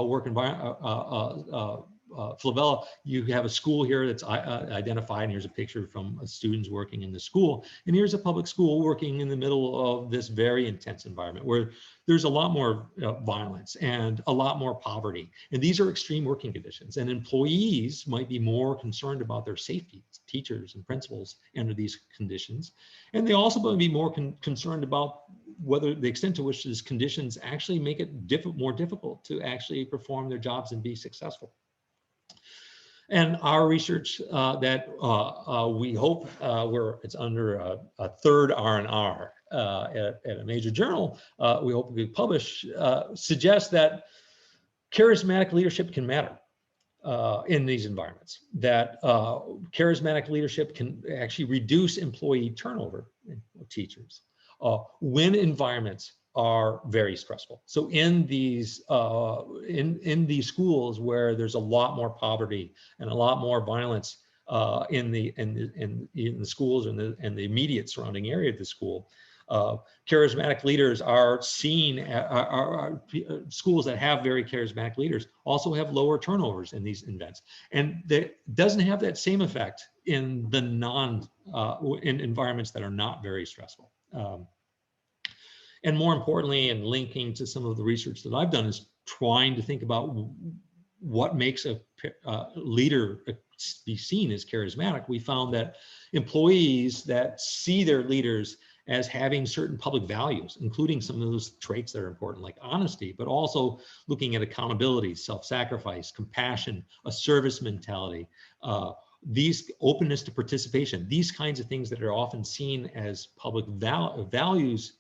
work environment, favela, you have a school here that's identified, and here's a picture from students working in the school, and here's a public school working in the middle of this very intense environment where there's a lot more violence and a lot more poverty, and these are extreme working conditions, and employees might be more concerned about their safety, teachers and principals under these conditions, and they also might be more concerned about whether the extent to which these conditions actually make it more difficult to actually perform their jobs and be successful. And our research that we hope it's under a third R&R at a major journal, we hope we publish, suggests that charismatic leadership can matter in these environments, that charismatic leadership can actually reduce employee turnover of teachers when environments are very stressful. So in these schools where there's a lot more poverty and a lot more violence in the schools and the immediate surrounding area of the school, Charismatic leaders are seen, schools that have very charismatic leaders also have lower turnovers in these events. And that doesn't have that same effect in the in environments that are not very stressful. And more importantly, and linking to some of the research that I've done, is trying to think about what makes a leader be seen as charismatic. We found that employees that see their leaders as having certain public values, including some of those traits that are important, like honesty, but also looking at accountability, self-sacrifice, compassion, a service mentality, these openness to participation, these kinds of things that are often seen as public values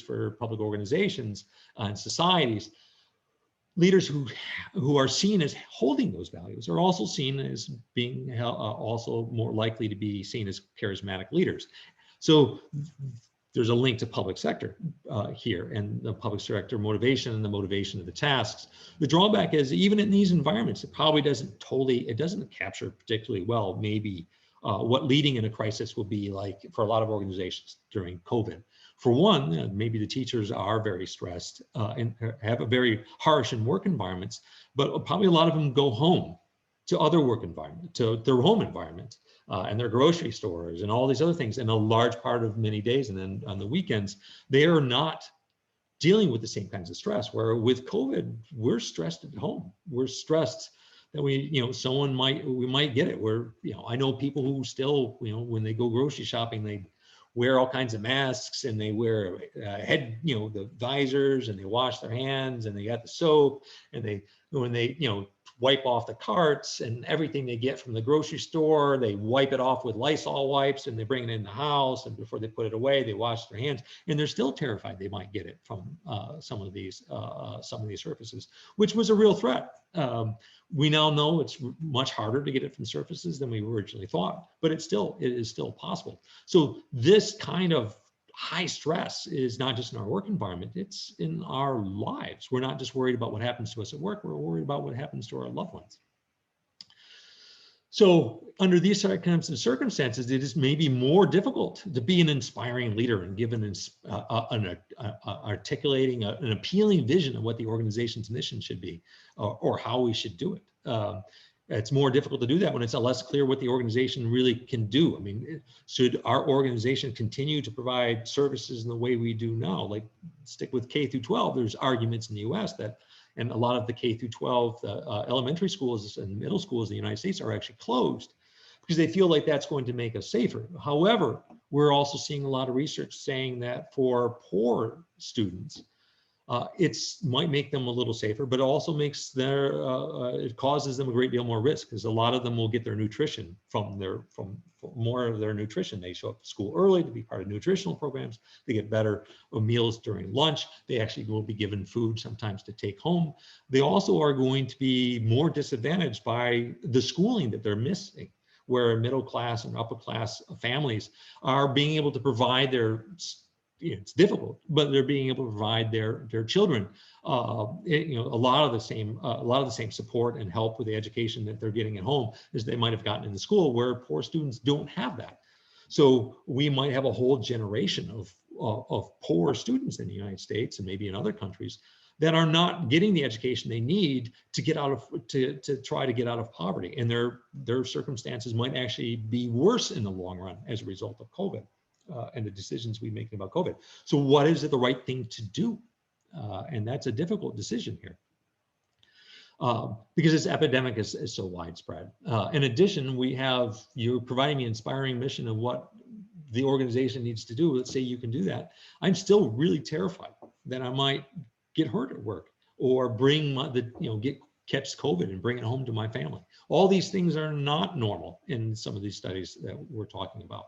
for public organizations and societies. Leaders who are seen as holding those values are also seen as being also more likely to be seen as charismatic leaders. So there's a link to public sector here, and the public sector motivation and the motivation of the tasks. The drawback is, even in these environments, it probably doesn't capture particularly well maybe what leading in a crisis will be like for a lot of organizations during COVID. For one, maybe the teachers are very stressed and have a very harsh in work environments, but probably a lot of them go home to other work environment, to their home environment and their grocery stores and all these other things. And a large part of many days, and then on the weekends, they are not dealing with the same kinds of stress, where with COVID, we're stressed at home. We're stressed that we might get it. Where, I know people who still, when they go grocery shopping, they wear all kinds of masks, and they wear the visors, and they wash their hands, and they got the soap, and when they wipe off the carts and everything they get from the grocery store, they wipe it off with Lysol wipes, and they bring it in the house, and before they put it away, they wash their hands, and they're still terrified they might get it from some of these surfaces, which was a real threat. We now know it's much harder to get it from surfaces than we originally thought, but it is still possible. So this kind of high stress is not just in our work environment, it's in our lives. We're not just worried about what happens to us at work, we're worried about what happens to our loved ones. So under these kinds of circumstances, it is maybe more difficult to be an inspiring leader and give articulating an appealing vision of what the organization's mission should be, or how we should do it. It's more difficult to do that when it's less clear what the organization really can do. I mean, should our organization continue to provide services in the way we do now? Like, stick with K through 12, there's arguments in the US that, and a lot of the K through 12 elementary schools and middle schools in the United States are actually closed because they feel like that's going to make us safer. However, we're also seeing a lot of research saying that for poor students, it might make them a little safer, but it also makes it causes them a great deal more risk, because a lot of them will get their nutrition from more of their nutrition. They show up to school early to be part of nutritional programs. They get better meals during lunch. They actually will be given food sometimes to take home. They also are going to be more disadvantaged by the schooling that they're missing, where middle class and upper class families are being able to provide it's difficult, but they're being able to provide their children, a lot of the same support and help with the education that they're getting at home as they might have gotten in the school, where poor students don't have that. So we might have a whole generation of poor students in the United States and maybe in other countries that are not getting the education they need to get out of to try to get out of poverty, and their circumstances might actually be worse in the long run as a result of COVID. And the decisions we make about COVID. So what is the right thing to do? And that's a difficult decision here, because this epidemic is so widespread. In addition, you're providing me an inspiring mission of what the organization needs to do. Let's say you can do that. I'm still really terrified that I might get hurt at work, or catch COVID and bring it home to my family. All these things are not normal in some of these studies that we're talking about.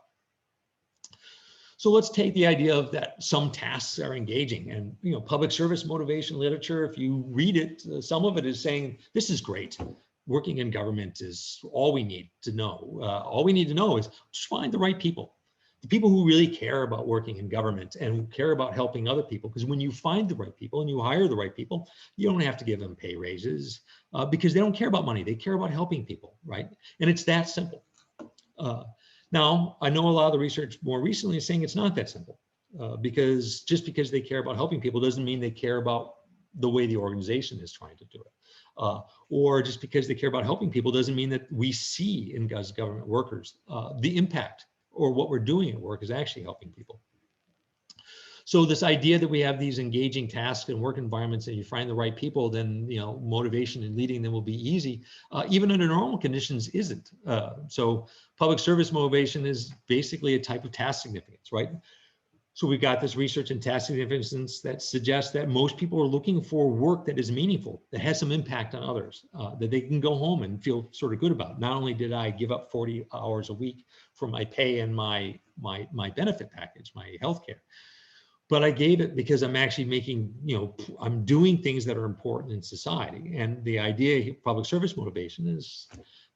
So let's take the idea of that some tasks are engaging, and public service motivation literature, if you read it, some of it is saying this is great. Working in government is all we need to know. All we need to know is just find the right people, the people who really care about working in government and who care about helping other people. Because when you find the right people and you hire the right people, you don't have to give them pay raises because they don't care about money. They care about helping people, right? And it's that simple. Now, I know a lot of the research more recently is saying it's not that simple. because just because they care about helping people doesn't mean they care about the way the organization is trying to do it. Or just because they care about helping people doesn't mean that we see in as government workers the impact or what we're doing at work is actually helping people. So this idea that we have these engaging tasks and work environments and you find the right people, then motivation and leading them will be easy. Even under normal conditions isn't. So public service motivation is basically a type of task significance, right? So we've got this research in task significance that suggests that most people are looking for work that is meaningful, that has some impact on others, that they can go home and feel sort of good about. Not only did I give up 40 hours a week for my pay and my benefit package, my healthcare, but I gave it because I'm actually making, I'm doing things that are important in society. And the idea of public service motivation is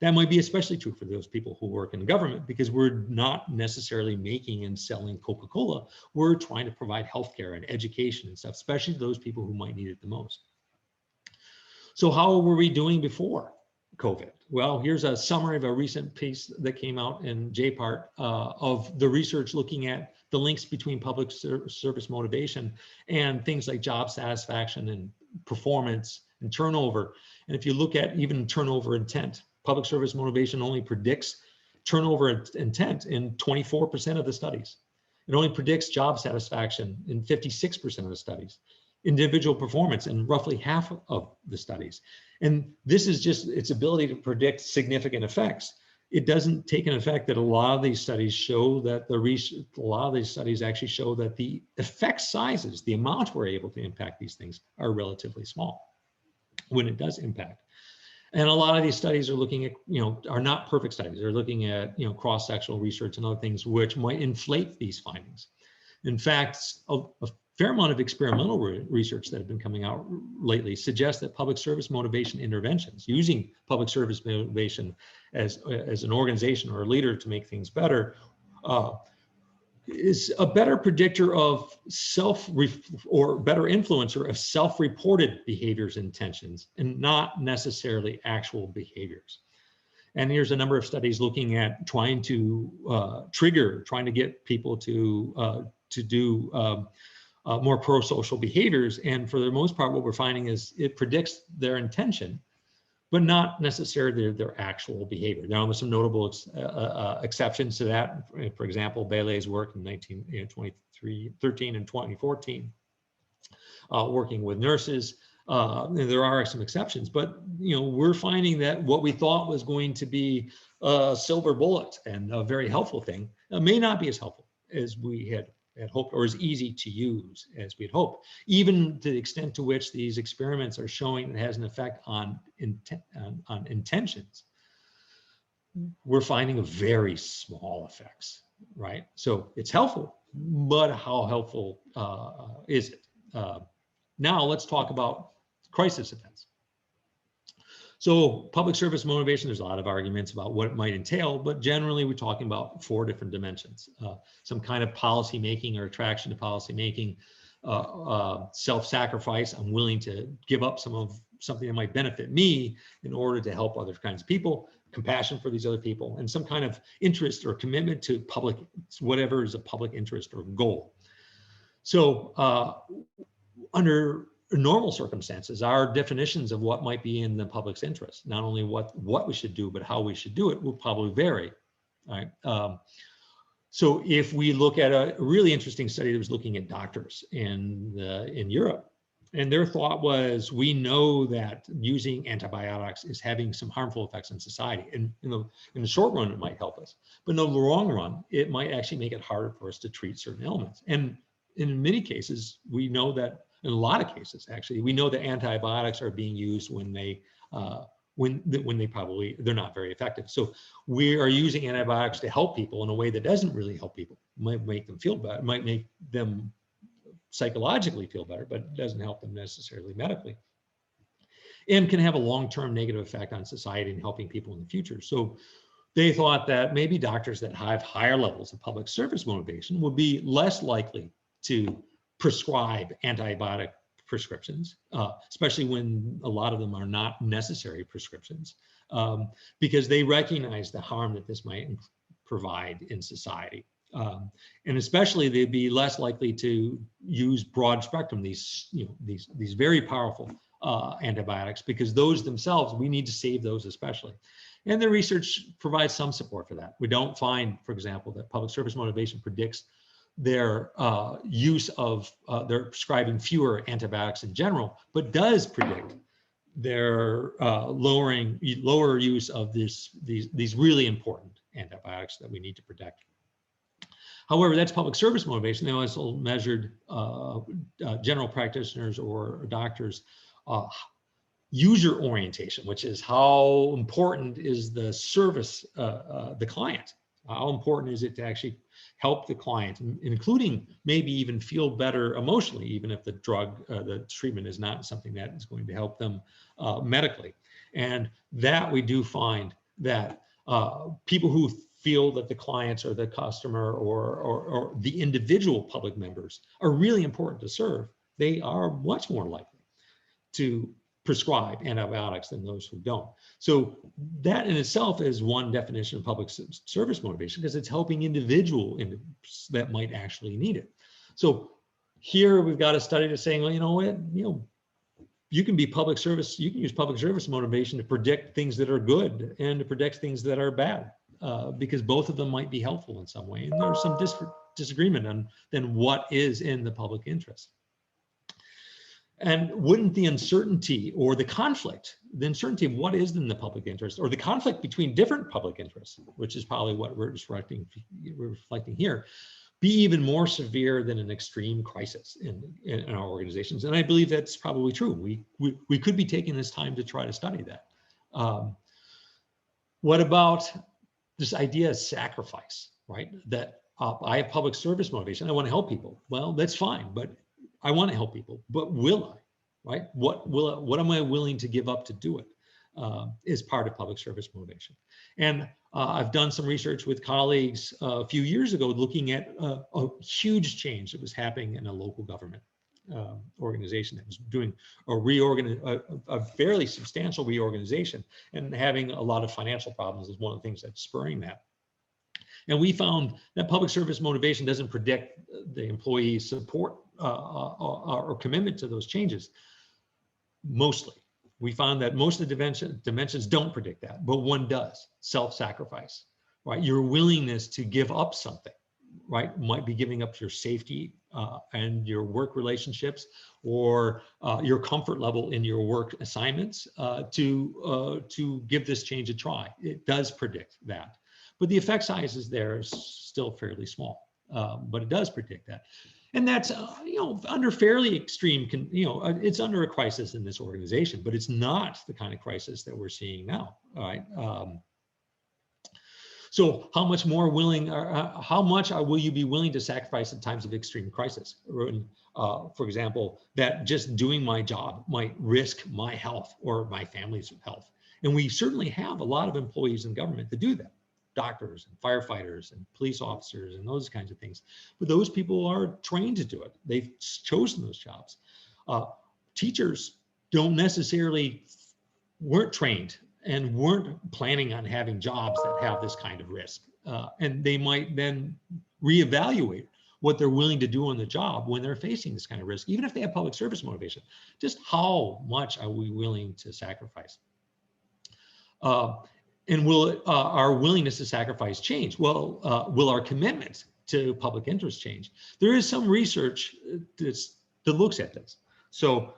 that might be especially true for those people who work in government, because we're not necessarily making and selling Coca-Cola. We're trying to provide healthcare and education and stuff, especially to those people who might need it the most. So how were we doing before COVID? Well, here's a summary of a recent piece that came out in JPART of the research looking at the links between public service motivation and things like job satisfaction and performance and turnover. And if you look at even turnover intent, public service motivation only predicts turnover intent in 24% of the studies. It only predicts job satisfaction in 56% of the studies, individual performance in roughly half of the studies. And this is just its ability to predict significant effects. It doesn't take an effect that a lot of these studies show that actually show that the effect sizes, the amount we're able to impact these things, are relatively small when it does impact. And a lot of these studies are looking at, are not perfect studies. They're looking at, cross-sectional research and other things which might inflate these findings. In fact, a fair amount of experimental research that have been coming out lately suggests that public service motivation interventions, using public service motivation as an organization or a leader to make things better, is a better predictor of or better influencer of self-reported behaviors and intentions, and not necessarily actual behaviors. And here's a number of studies looking at trying to trying to get people to do more pro-social behaviors. And for the most part, what we're finding is it predicts their intention, but not necessarily their actual behavior. Now, there's some notable exceptions to that. For example, Bailey's work in 2013 and 2014, working with nurses. There are some exceptions, but we're finding that what we thought was going to be a silver bullet and a very helpful thing may not be as helpful as we had hoped, or as easy to use as we'd hoped, even to the extent to which these experiments are showing it has an effect on intentions. We're finding very small effects, right? So it's helpful, but how helpful is it? Now let's talk about crisis events. So public service motivation, there's a lot of arguments about what it might entail, but generally we're talking about 4 different dimensions. Some kind of policy making or attraction to policy making, self-sacrifice. I'm willing to give up something that might benefit me in order to help other kinds of people, compassion for these other people, and some kind of interest or commitment to whatever is a public interest or goal. So under normal circumstances, our definitions of what might be in the public's interest, not only what we should do, but how we should do it, will probably vary. All right. So if we look at a really interesting study that was looking at doctors in Europe, and their thought was, we know that using antibiotics is having some harmful effects on society. And in the short run, it might help us, but in the long run, it might actually make it harder for us to treat certain ailments. And in many cases, we know that. In a lot of cases, actually, we know that antibiotics are being used when they're not very effective. So we are using antibiotics to help people in a way that doesn't really help people. It might make them feel better, might make them psychologically feel better, but it doesn't help them necessarily medically. And can have a long-term negative effect on society and helping people in the future. So they thought that maybe doctors that have higher levels of public service motivation would be less likely to prescribe antibiotic prescriptions, especially when a lot of them are not necessary prescriptions, because they recognize the harm that this might provide in society. And especially they'd be less likely to use broad spectrum, these very powerful antibiotics, because those themselves, we need to save those especially. And the research provides some support for that. We don't find, for example, that public service motivation predicts their use of, their prescribing fewer antibiotics in general, but does predict their lower use of these really important antibiotics that we need to protect. However, that's public service motivation. They also measured general practitioners or doctors' user orientation, which is how important is the service, the client? How important is it to actually help the client, including maybe even feel better emotionally, even if the drug, the treatment is not something that is going to help them medically. And that we do find that people who feel that the clients or the customer or the individual public members are really important to serve, they are much more likely to prescribe antibiotics than those who don't. So that in itself is one definition of public service motivation, because it's helping individuals that might actually need it. So here we've got a study that's saying, well, you know what, you can be public service, you can use public service motivation to predict things that are good and to predict things that are bad, because both of them might be helpful in some way. And there's some disagreement on then what is in the public interest. And wouldn't the uncertainty or the conflict, the uncertainty of what is in the public interest, or the conflict between different public interests, which is probably what we're reflecting here, be even more severe than an extreme crisis in our organizations? And I believe that's probably true. We could be taking this time to try to study that. What about this idea of sacrifice, right? That I have public service motivation, I want to help people. Well, that's fine, but I want to help people, but will I, right? What am I willing to give up to do it is part of public service motivation. And I've done some research with colleagues a few years ago looking at a huge change that was happening in a local government organization that was doing a fairly substantial reorganization, and having a lot of financial problems is one of the things that's spurring that. And we found that public service motivation doesn't predict the employee's support or commitment to those changes. Mostly, we found that most of the dimensions don't predict that, but one does: self-sacrifice, right? Your willingness to give up something, right? Might be giving up your safety and your work relationships, or your comfort level in your work assignments to give this change a try. It does predict that. But the effect size is there is still fairly small, but it does predict that. And that's, under fairly extreme, it's under a crisis in this organization, but it's not the kind of crisis that we're seeing now, all right? So how much more willing, how much will you be willing to sacrifice in times of extreme crisis? For example, that just doing my job might risk my health or my family's health. And we certainly have a lot of employees in government that do that. Doctors and firefighters and police officers and those kinds of things. But those people are trained to do it. They've chosen those jobs. Teachers don't necessarily, weren't trained and weren't planning on having jobs that have this kind of risk. And they might then reevaluate what they're willing to do on the job when they're facing this kind of risk, even if they have public service motivation. Just how much are we willing to sacrifice? And will our willingness to sacrifice change? Well, will our commitment to public interest change? There is some research that looks at this. So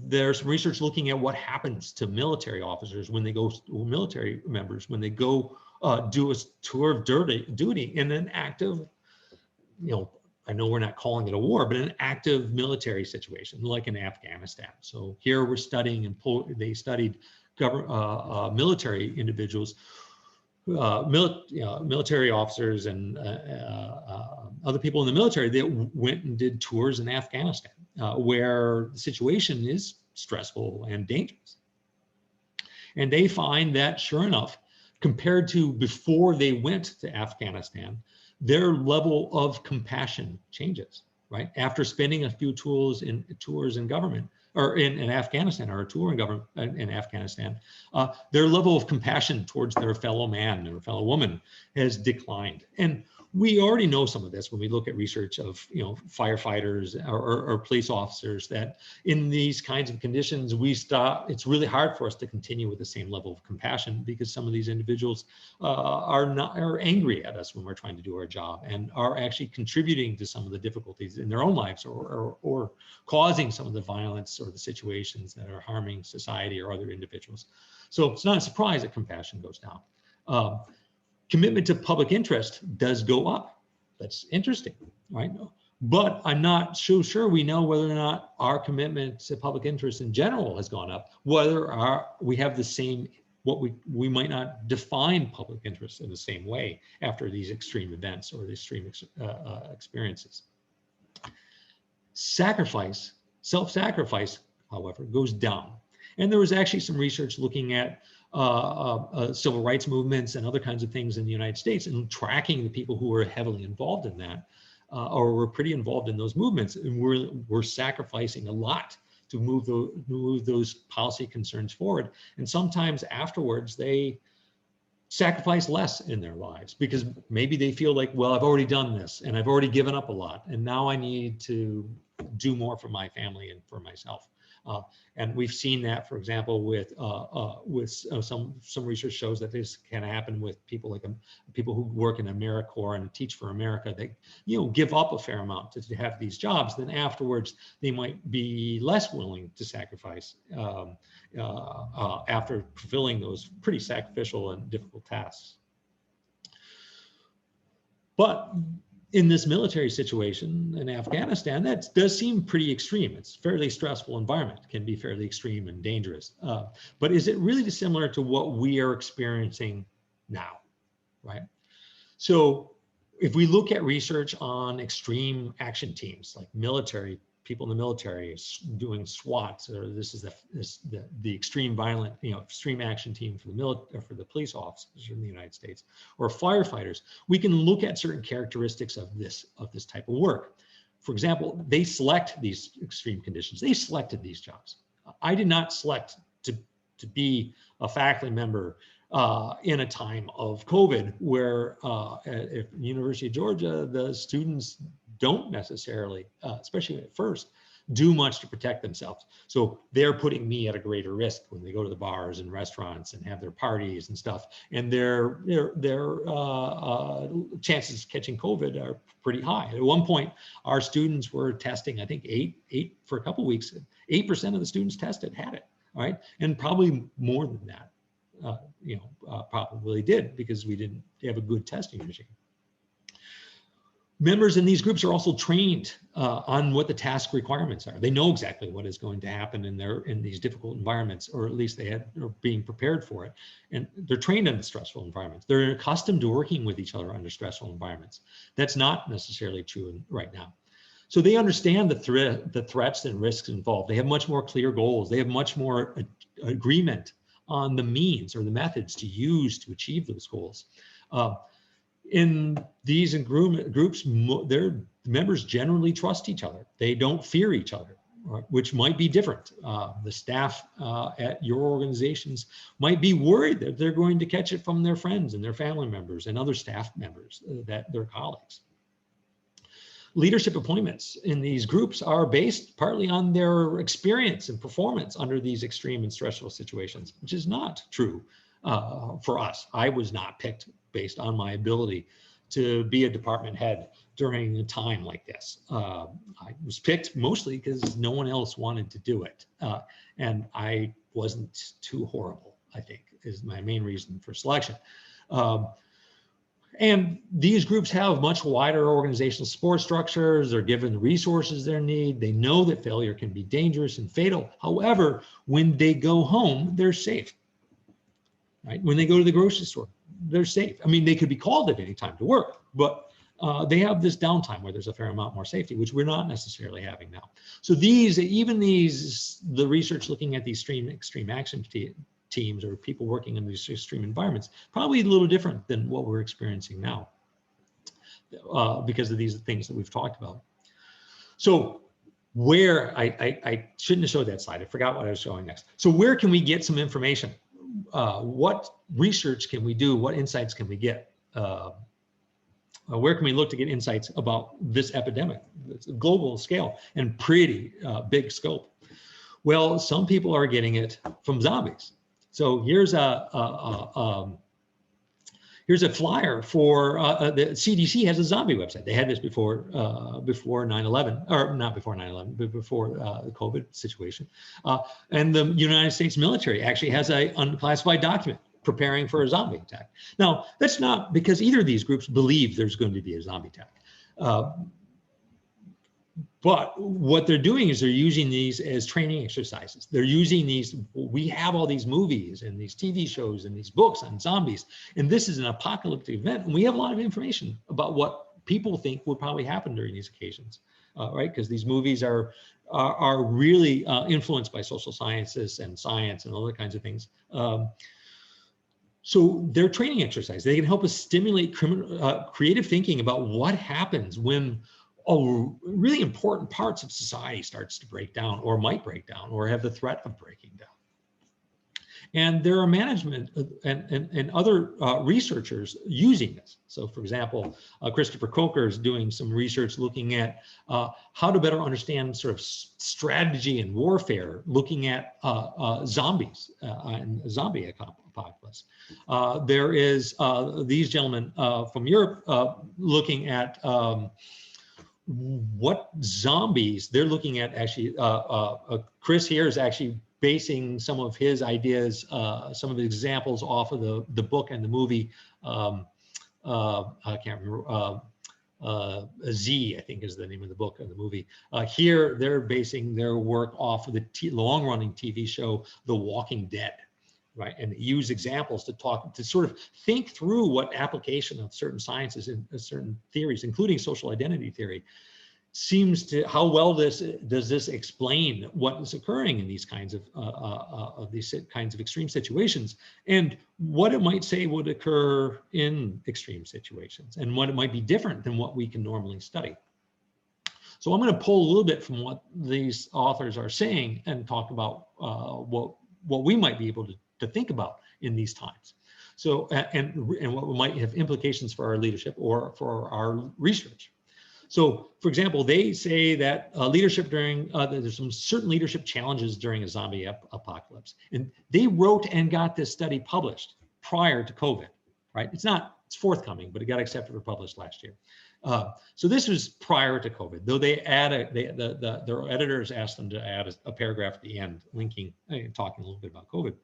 there's some research looking at what happens to military officers when they go, military members, when they go do a tour of duty in an active, I know we're not calling it a war, but an active military situation like in Afghanistan. So here we're studying, they studied military individuals, military officers and other people in the military that went and did tours in Afghanistan, where the situation is stressful and dangerous. And they find that, sure enough, compared to before they went to Afghanistan, their level of compassion changes, right? After spending a few tours in government, or in Afghanistan, or a tour in government in Afghanistan, their level of compassion towards their fellow man or fellow woman has declined. And We already know some of this when we look at research of, firefighters or police officers, that in these kinds of conditions, it's really hard for us to continue with the same level of compassion, because some of these individuals are angry at us when we're trying to do our job, and are actually contributing to some of the difficulties in their own lives, or causing some of the violence or the situations that are harming society or other individuals. So it's not a surprise that compassion goes down. Commitment to public interest does go up. That's interesting, right? But I'm not so sure we know whether or not our commitment to public interest in general has gone up, whether we have the same, what we might not define public interest in the same way after these extreme events or these extreme experiences. Self-sacrifice, however, goes down. And there was actually some research looking at civil rights movements and other kinds of things in the United States, and tracking the people who were heavily involved in that, or were pretty involved in those movements, and were sacrificing a lot to move those policy concerns forward. And sometimes afterwards, they sacrifice less in their lives, because maybe they feel like, well, I've already done this and I've already given up a lot, and now I need to do more for my family and for myself. And we've seen that, for example, with some research shows that this can happen with people like people who work in AmeriCorps and teach for America. They give up a fair amount to have these jobs. Then afterwards, they might be less willing to sacrifice after fulfilling those pretty sacrificial and difficult tasks. But in this military situation in Afghanistan, that does seem pretty extreme. It's a fairly stressful environment. It can be fairly extreme and dangerous. But is it really dissimilar to what we are experiencing now, right? So if we look at research on extreme action teams, like people in the military doing SWAT, or this is the extreme violent, extreme action team for the police officers in the United States, or firefighters, we can look at certain characteristics of this type of work. For example, they select these extreme conditions. They selected these jobs. I did not select to be a faculty member in a time of COVID, where at University of Georgia, the students don't necessarily, especially at first, do much to protect themselves. So they're putting me at a greater risk when they go to the bars and restaurants and have their parties and stuff. And their chances of catching COVID are pretty high. At one point, our students were testing, I think eight for a couple of weeks, 8% of the students tested had it, right? And probably more than that, probably did, because we didn't have a good testing regime. Members in these groups are also trained on what the task requirements are. They know exactly what is going to happen in these difficult environments, or at least are being prepared for it. And they're trained in the stressful environments. They're accustomed to working with each other under stressful environments. That's not necessarily true right now. So they understand the threats and risks involved. They have much more clear goals. They have much more agreement on the means or the methods to use to achieve those goals. In these groups, their members generally trust each other. They don't fear each other, right? Which might be different. The staff at your organizations might be worried that they're going to catch it from their friends and their family members and other staff members, that their colleagues. Leadership appointments in these groups are based partly on their experience and performance under these extreme and stressful situations, which is not true for us. I was not picked based on my ability to be a department head during a time like this. I was picked mostly because no one else wanted to do it. And I wasn't too horrible, I think, is my main reason for selection. And these groups have much wider organizational support structures. They're given the resources they need. They know that failure can be dangerous and fatal. However, when they go home, they're safe. Right? When they go to the grocery store, they're safe. I mean, they could be called at any time to work, but they have this downtime where there's a fair amount more safety, which we're not necessarily having now. So the research looking at these extreme action teams or people working in these extreme environments, probably a little different than what we're experiencing now because of these things that we've talked about. So where, I shouldn't have showed that slide. I forgot what I was showing next. So where can we get some information? What research can we do? What insights can we get? Where can we look to get insights about this epidemic? It's a global scale and pretty big scope. Well, some people are getting it from zombies. So here's here's a flyer for the CDC has a zombie website. They had this before 9/11, or not before 9/11, but before the COVID situation. And the United States military actually has a unclassified document preparing for a zombie attack. Now, that's not because either of these groups believe there's going to be a zombie attack. But what they're doing is they're using these as training exercises. They're using these, we have all these movies and these TV shows and these books on zombies, and this is an apocalyptic event. And we have a lot of information about what people think will probably happen during these occasions, right? Because these movies are really influenced by social sciences and science and other kinds of things. So they're training exercises. They can help us stimulate creative thinking about what happens when really important parts of society starts to break down or might break down or have the threat of breaking down. And there are management and other researchers using this. So for example, Christopher Coker is doing some research looking at how to better understand sort of strategy and warfare, looking at zombies and zombie apocalypse. There is these gentlemen from Europe looking at what zombies they're looking at. Actually, Chris here is actually basing some of his ideas, some of the examples off of the book and the movie. I can't remember. Z, I think, is the name of the book and the movie. Here, they're basing their work off of the long-running TV show, The Walking Dead. Right, and use examples to sort of think through what application of certain sciences and certain theories, including social identity theory, how well does this explain what is occurring in these kinds of extreme situations, and what it might say would occur in extreme situations, and what it might be different than what we can normally study. So I'm going to pull a little bit from what these authors are saying and talk about what we might be able to think about in these times. So, and what might have implications for our leadership or for our research. So, for example, they say that leadership during, there's some certain leadership challenges during a zombie apocalypse. And they wrote and got this study published prior to COVID, right? It's forthcoming, but it got accepted or published last year. So this was prior to COVID, though they their editors asked them to add a paragraph at the end, linking, talking a little bit about COVID.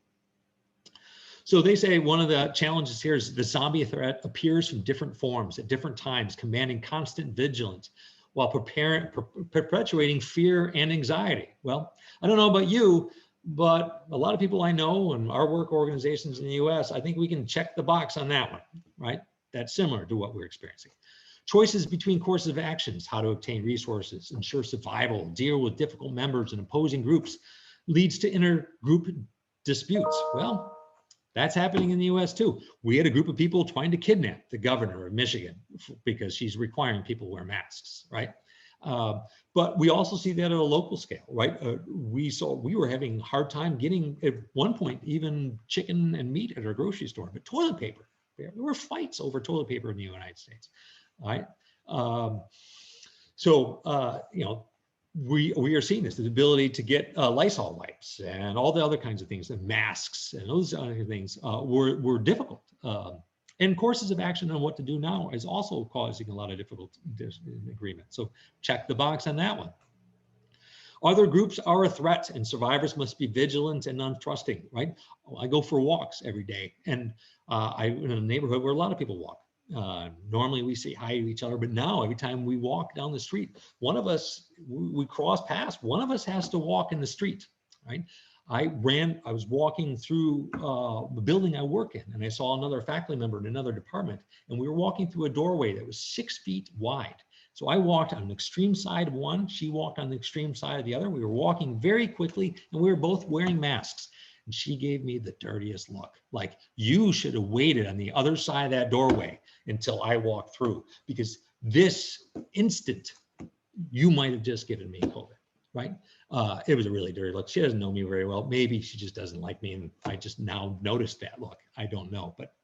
So they say one of the challenges here is the zombie threat appears from different forms at different times, commanding constant vigilance while perpetuating fear and anxiety. Well, I don't know about you, but a lot of people I know and our work organizations in the US, I think we can check the box on that one, right? That's similar to what we're experiencing. Choices between courses of actions, how to obtain resources, ensure survival, deal with difficult members and opposing groups, leads to intergroup disputes. Well, that's happening in the US too. We had a group of people trying to kidnap the governor of Michigan because she's requiring people wear masks, right? But we also see that at a local scale, right? We were having a hard time getting, at one point, even chicken and meat at our grocery store, but toilet paper. There were fights over toilet paper in the United States, right? You know, we are seeing this, the ability to get Lysol wipes and all the other kinds of things, and masks and those other things were difficult. And courses of action on what to do now is also causing a lot of difficult disagreement. So check the box on that one. Other groups are a threat and survivors must be vigilant and untrusting, right? I go for walks every day, and I'm in a neighborhood where a lot of people walk. Normally we say hi to each other, but now every time we walk down the street, one of us, we cross paths, one of us has to walk in the street, right? I was walking through the building I work in, and I saw another faculty member in another department, and we were walking through a doorway that was 6 feet wide. So I walked on the extreme side of one, she walked on the extreme side of the other. We were walking very quickly, and we were both wearing masks. And she gave me the dirtiest look, like, you should have waited on the other side of that doorway until I walked through, because this instant, you might have just given me COVID, right? It was a really dirty look. She doesn't know me very well. Maybe she just doesn't like me, and I just now noticed that look. I don't know, but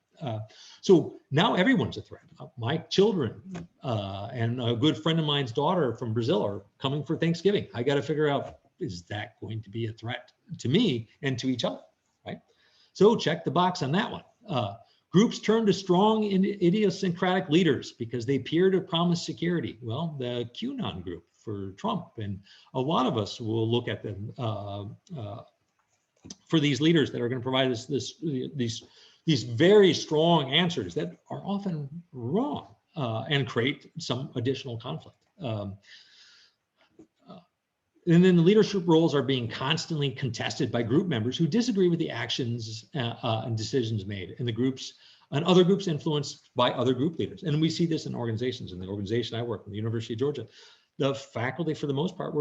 So now everyone's a threat. My children and a good friend of mine's daughter from Brazil are coming for Thanksgiving. I got to figure out, is that going to be a threat to me and to each other, right? So check the box on that one. Groups turn to strong idiosyncratic leaders because they appear to promise security. Well, the QAnon group for Trump, and a lot of us will look at them for these leaders that are going to provide us these very strong answers that are often wrong and create some additional conflict. And then the leadership roles are being constantly contested by group members who disagree with the actions and decisions made, and the groups and other groups influenced by other group leaders. And we see this in organizations. In the organization I work in, the University of Georgia, the faculty for the most part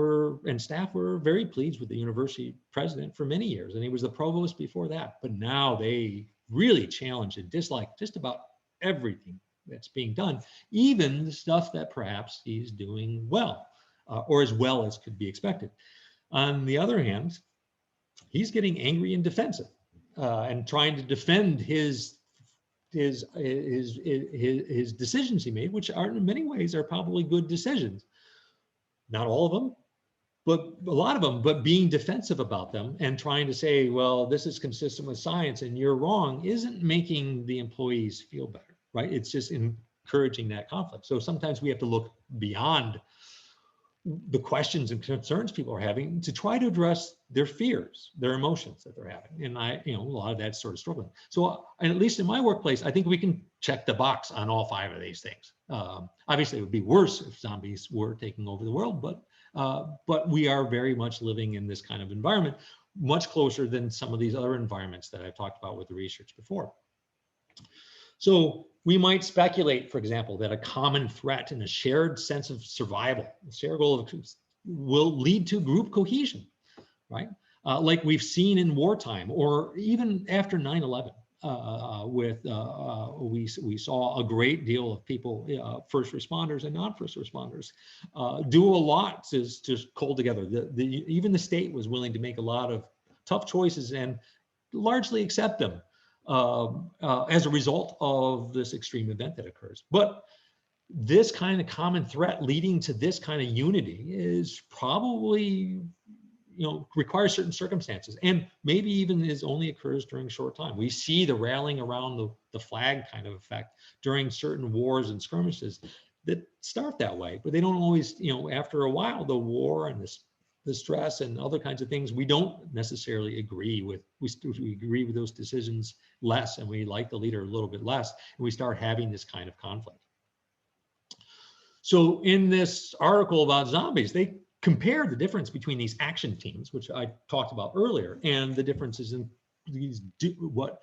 and staff were very pleased with the university president for many years, and he was the provost before that. But now they really challenge and dislike just about everything that's being done, even the stuff that perhaps he's doing well. Or as well as could be expected. On the other hand, he's getting angry and defensive and trying to defend his decisions he made, which are in many ways are probably good decisions. Not all of them, but a lot of them, but being defensive about them and trying to say, well, this is consistent with science and you're wrong, isn't making the employees feel better, right? It's just encouraging that conflict. So sometimes we have to look beyond the questions and concerns people are having to try to address their fears, their emotions that they're having. And a lot of that's sort of struggling. So, and at least in my workplace, I think we can check the box on all 5 of these things. Obviously, it would be worse if zombies were taking over the world, but we are very much living in this kind of environment, much closer than some of these other environments that I've talked about with the research before. So we might speculate, for example, that a common threat and a shared sense of survival, a shared goal will lead to group cohesion, right? Like we've seen in wartime, or even after 9/11, we saw a great deal of people, first responders and non-first responders, do a lot to hold together. Even the state was willing to make a lot of tough choices and largely accept them. As a result of this extreme event that occurs. But this kind of common threat leading to this kind of unity is probably, requires certain circumstances, and maybe even only occurs during a short time. We see the rallying around the flag kind of effect during certain wars and skirmishes that start that way, but they don't always, after a while, the war and the stress and other kinds of things, we don't necessarily agree with. We agree with those decisions less, and we like the leader a little bit less, and we start having this kind of conflict. So in this article about zombies, they compare the difference between these action teams, which I talked about earlier, and the differences in these what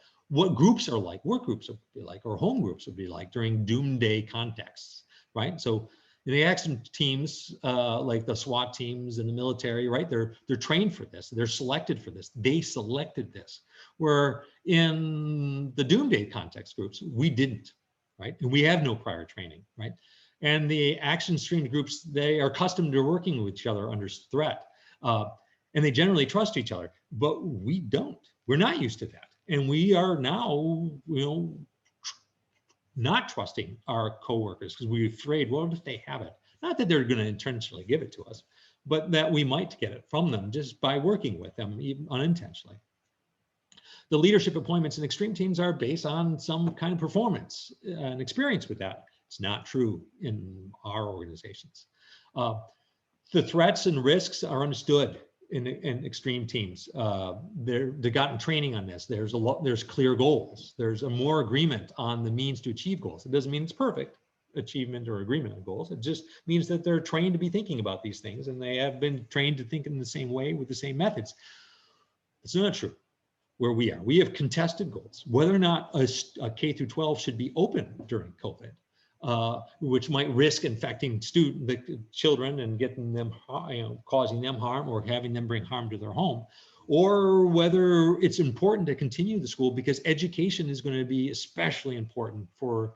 groups are like, work groups would be like, or home groups would be like during doomsday contexts, right? So the action teams, like the SWAT teams and the military, right? They're trained for this. They're selected for this. They selected this. Where in the doomsday context groups, we didn't, right? And we have no prior training, right? And the action stream groups, they are accustomed to working with each other under threat, and they generally trust each other. But we don't. We're not used to that, and we are now, not trusting our coworkers because we're afraid, what if they have it? Not that they're going to intentionally give it to us, but that we might get it from them just by working with them, even unintentionally. The leadership appointments in extreme teams are based on some kind of performance and experience with that. It's not true in our organizations. The threats and risks are understood in extreme teams. They've gotten training on this. There's clear goals. There's a more agreement on the means to achieve goals. It doesn't mean it's perfect achievement or agreement on goals. It just means that they're trained to be thinking about these things, and they have been trained to think in the same way with the same methods. It's not true where we are. We have contested goals. Whether or not a K through 12 should be open during COVID, which might risk infecting the children and getting them, causing them harm or having them bring harm to their home, or whether it's important to continue the school because education is going to be especially important for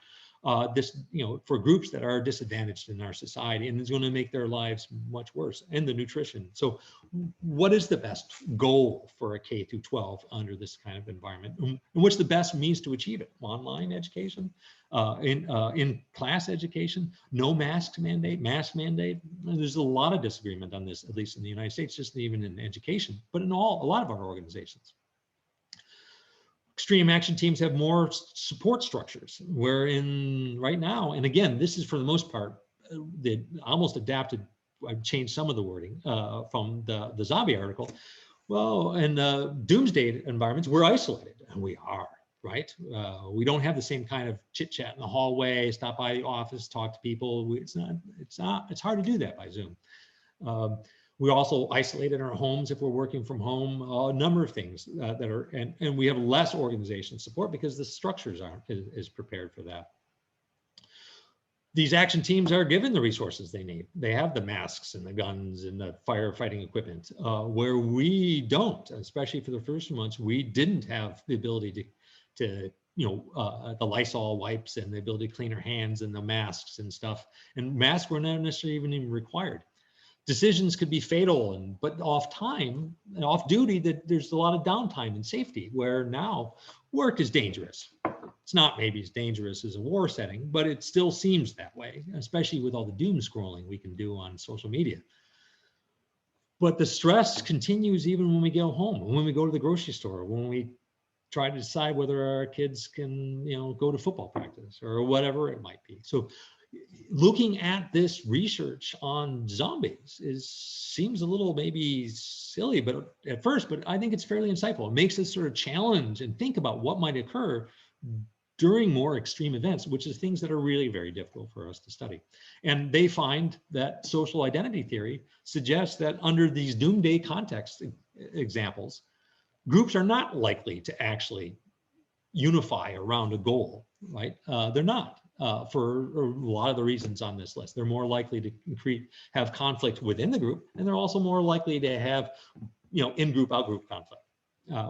this, for groups that are disadvantaged in our society, and it's going to make their lives much worse, and the nutrition. So what is the best goal for a K through 12 under this kind of environment? And what's the best means to achieve it? Online education, in class education, no mask mandate, mask mandate. There's a lot of disagreement on this, at least in the United States, just even in education, but in a lot of our organizations. Extreme action teams have more support structures, wherein right now, and again, this is for the most part, they almost adapted, I've changed some of the wording from the zombie article. Well, in doomsday environments, we're isolated, and we are, right? We don't have the same kind of chit chat in the hallway, stop by the office, talk to people. It's hard to do that by Zoom. We're also isolated in our homes if we're working from home, a number of things that are, and we have less organization support because the structures aren't as prepared for that. These action teams are given the resources they need. They have the masks and the guns and the firefighting equipment, where we don't, especially for the first few months, we didn't have the ability to the Lysol wipes and the ability to clean our hands and the masks and stuff. And masks were not necessarily even required. Decisions could be fatal, but off time, off duty, that there's a lot of downtime and safety, where now work is dangerous. It's not maybe as dangerous as a war setting, but it still seems that way, especially with all the doom scrolling we can do on social media. But the stress continues even when we go home, when we go to the grocery store, when we try to decide whether our kids can, go to football practice or whatever it might be. So looking at this research on zombies seems a little maybe silly, but at first, but I think it's fairly insightful. It makes us sort of challenge and think about what might occur during more extreme events, which is things that are really very difficult for us to study. And they find that social identity theory suggests that under these doomsday context examples, groups are not likely to actually unify around a goal, right? They're not. For a lot of the reasons on this list. They're more likely to have conflict within the group, and they're also more likely to have, in-group, out-group conflict,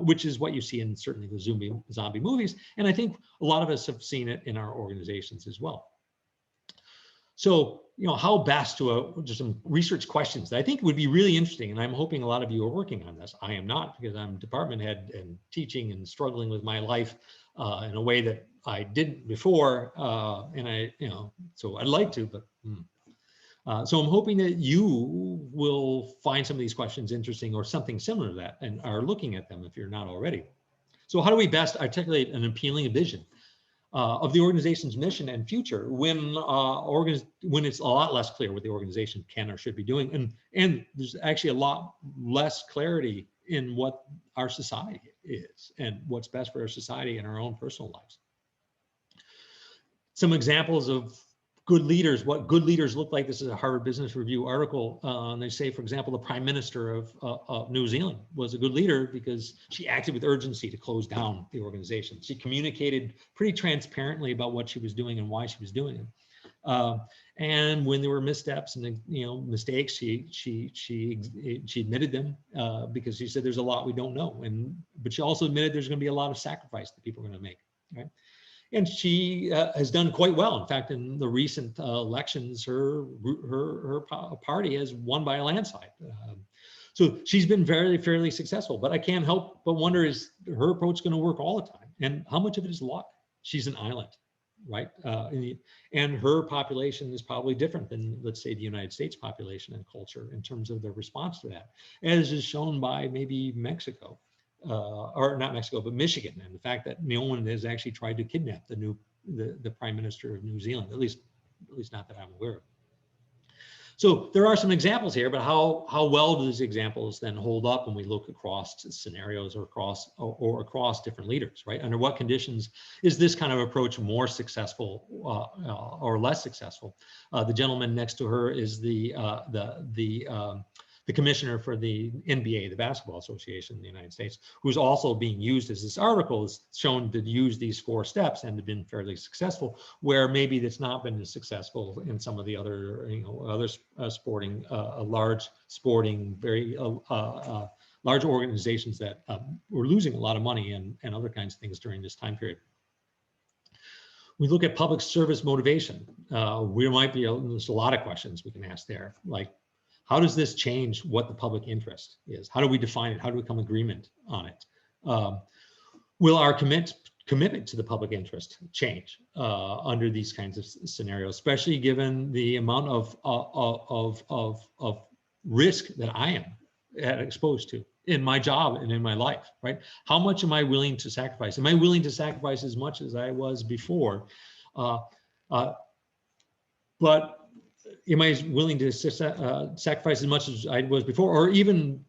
which is what you see in certainly the zombie movies. And I think a lot of us have seen it in our organizations as well. So, how best to just some research questions that I think would be really interesting. And I'm hoping a lot of you are working on this. I am not, because I'm department head and teaching and struggling with my life in a way that I didn't before. And so I'd like to, but so I'm hoping that you will find some of these questions interesting or something similar to that and are looking at them if you're not already. So how do we best articulate an appealing vision of the organization's mission and future when it's a lot less clear what the organization can or should be doing, and there's actually a lot less clarity in what our society is and what's best for our society and our own personal lives. Some examples of good leaders, what good leaders look like. This is a Harvard Business Review article. And they say, for example, the Prime Minister of New Zealand was a good leader because she acted with urgency to close down the organization. She communicated pretty transparently about what she was doing and why she was doing it. And when there were missteps and mistakes, she admitted them because she said there's a lot we don't know. But she also admitted there's going to be a lot of sacrifice that people are going to make. Right? And she has done quite well. In fact, in the recent elections, her party has won by a landslide. So she's been fairly successful. But I can't help but wonder, is her approach going to work all the time? And how much of it is luck? She's an island, right? And her population is probably different than, let's say, the United States population and culture in terms of their response to that, as is shown by maybe Mexico. Or not Mexico, but Michigan, and the fact that no one has actually tried to kidnap the Prime Minister of New Zealand, at least not that I'm aware of. So there are some examples here, but how well do these examples then hold up when we look across scenarios or across different leaders, right? Under what conditions is this kind of approach more successful or less successful? The gentleman next to her is the commissioner for the NBA, the Basketball Association in the United States, who's also being used, as this article is shown, to use these 4 steps and have been fairly successful, where maybe it's not been as successful in some of the other, sporting, large sporting, very large organizations that were losing a lot of money and other kinds of things during this time period. We look at public service motivation. We might be, there's a lot of questions we can ask there. Like, how does this change what the public interest is? How do we define it? How do we come agreement on it? Will our commitment to the public interest change under these kinds of scenarios, especially given the amount of risk that I am exposed to in my job and in my life, right? How much am I willing to sacrifice? Am I willing to sacrifice as much as I was before? But am I willing to sacrifice as much as I was before, or even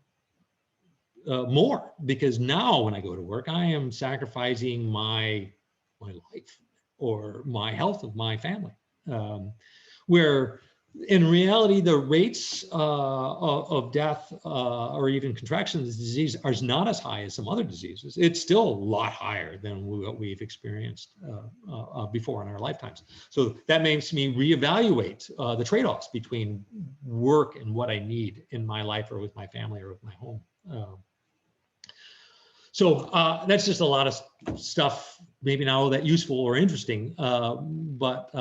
more? Because now when I go to work, I am sacrificing my life or my health of my family. Where in reality, the rates of death or even contraction of this disease are not as high as some other diseases. It's still a lot higher than what we've experienced before in our lifetimes. So that makes me reevaluate the trade-offs between work and what I need in my life or with my family or with my home. So that's just a lot of stuff, maybe not all that useful or interesting, but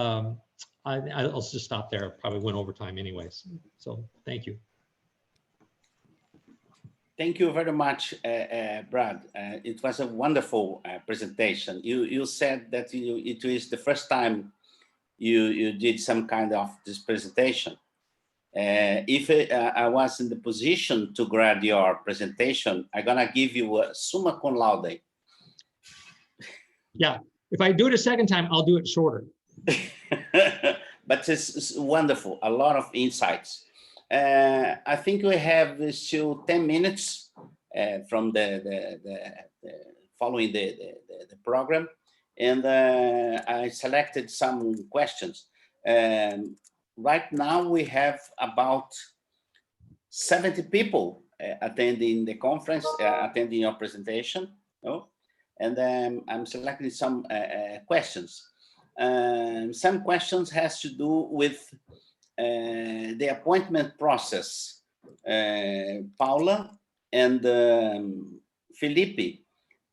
I'll just stop there. Probably went over time anyways. So thank you. Thank you very much, Brad. It was a wonderful presentation. You said that it was the first time you did some kind of this presentation. If I was in the position to grade your presentation, I'm gonna give you a summa cum laude. Yeah, if I do it a second time, I'll do it shorter. But it's wonderful, a lot of insights. I think we have still 10 minutes from following the program, and I selected some questions. Right now we have about 70 people attending the conference, attending your presentation. No? And I'm selecting some questions. Some questions has to do with the appointment process. Paula and Felipe,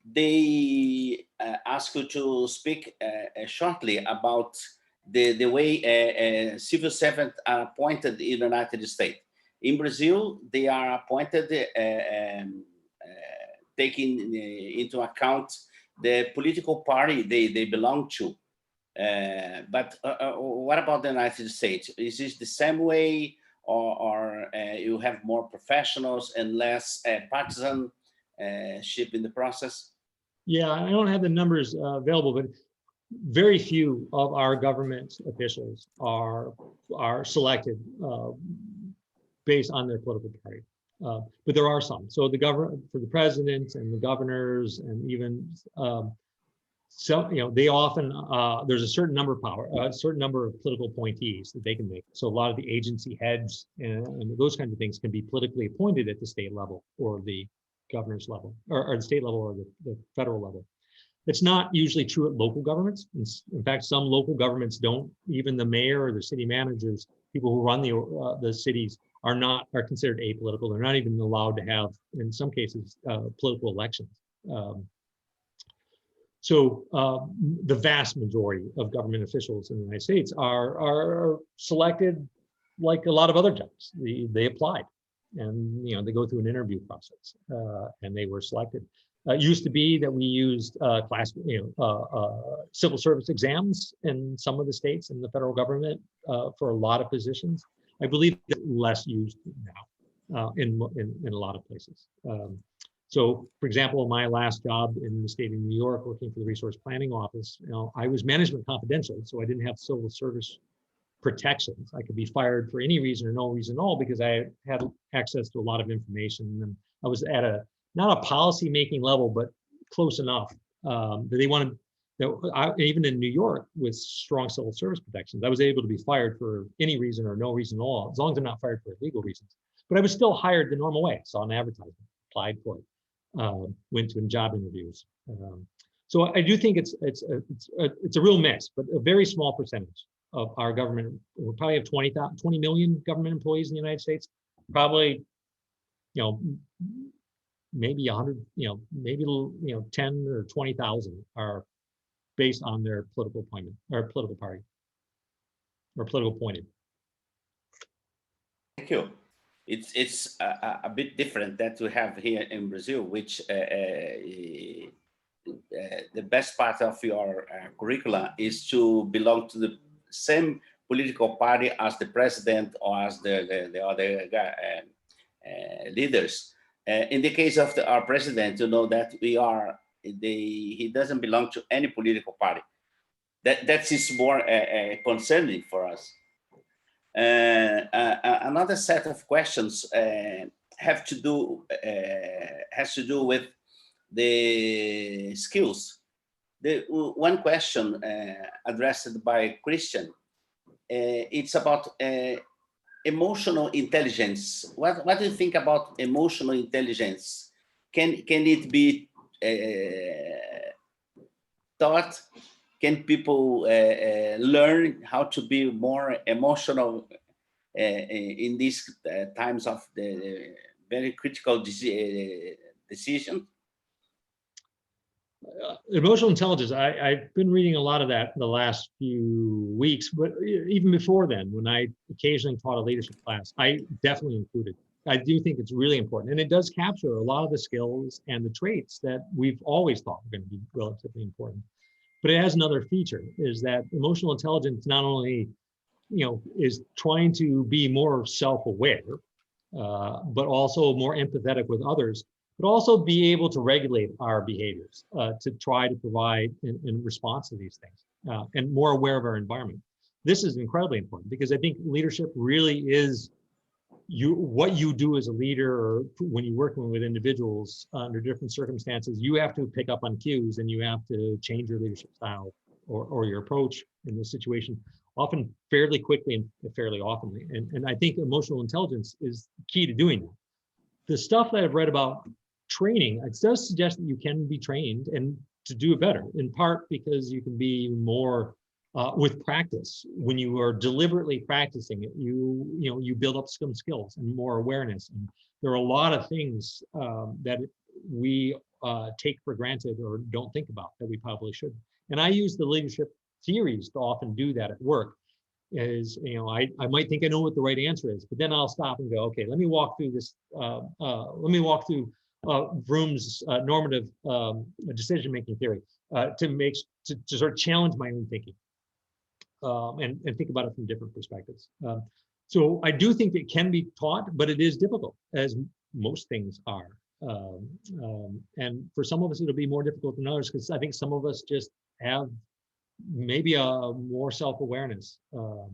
they ask you to speak shortly about the way a civil servant are appointed in the United States. In Brazil, they are appointed taking into account the political party they belong to. But what about the United States? Is this the same way, or you have more professionals and less partisanship in the process? Yeah, I don't have the numbers available, but very few of our government officials are selected based on their political party. But there are some. So the government, for the president and the governors, and even so, they often there's a certain number of a certain number of political appointees that they can make. So a lot of the agency heads and those kinds of things can be politically appointed at the state level or the governor's level, or the state level or the federal level. It's not usually true at local governments. In fact, some local governments don't. Even the mayor or the city managers, people who run the cities, are considered apolitical. They're not even allowed to have, in some cases, political elections. So the vast majority of government officials in the United States are selected like a lot of other jobs. They applied, and they go through an interview process, and they were selected. It used to be that we used civil service exams in some of the states and the federal government for a lot of positions. I believe it's less used now in a lot of places. So, for example, my last job in the state of New York, working for the Resource Planning Office, I was management confidential, so I didn't have civil service protections. I could be fired for any reason or no reason at all because I had access to a lot of information, and I was at not a policy making level, but close enough that they wanted. Even in New York, with strong civil service protections, I was able to be fired for any reason or no reason at all, as long as I'm not fired for illegal reasons. But I was still hired the normal way. Saw an advertisement, applied for it, went to job interviews. So I do think it's a real mix, but a very small percentage of our government. We probably have 20 million government employees in the United States. Probably, maybe 100, maybe 10 or 20,000 are based on their political appointment or political party or political appointed. Thank you. It's a bit different that we have here in Brazil, which the best part of your curricula is to belong to the same political party as the president or as the other leaders. In the case of our president, you know that he doesn't belong to any political party. That is more concerning for us. Another set of questions has to do with the skills. The one question addressed by Christian, it's about emotional intelligence. What do you think about emotional intelligence? Can it be taught? Can people learn how to be more emotional in these times of the very critical decision? Emotional intelligence, I've been reading a lot of that in the last few weeks, but even before then, when I occasionally taught a leadership class, I definitely included. I do think it's really important, and it does capture a lot of the skills and the traits that we've always thought were going to be relatively important. But it has another feature, is that emotional intelligence not only, is trying to be more self-aware, but also more empathetic with others, but also be able to regulate our behaviors to try to provide in response to these things, and more aware of our environment. This is incredibly important because I think leadership really is what you do as a leader, or when you're working with individuals under different circumstances. You have to pick up on cues, and you have to change your leadership style or your approach in this situation, often fairly quickly and fairly often. And I think emotional intelligence is key to doing that. The stuff that I've read about training, it does suggest that you can be trained and to do it better, in part because you can be more with practice. When you are deliberately practicing it, you build up some skills and more awareness. And there are a lot of things that we take for granted or don't think about that we probably should. And I use the leadership theories to often do that at work. I might think I know what the right answer is, but then I'll stop and go, okay, let me walk through this. Let me walk through Vroom's normative decision-making theory to sort of challenge my own thinking and think about it from different perspectives. So I do think it can be taught, but it is difficult, as most things are. And for some of us, it'll be more difficult than others, because I think some of us just have maybe a more self-awareness or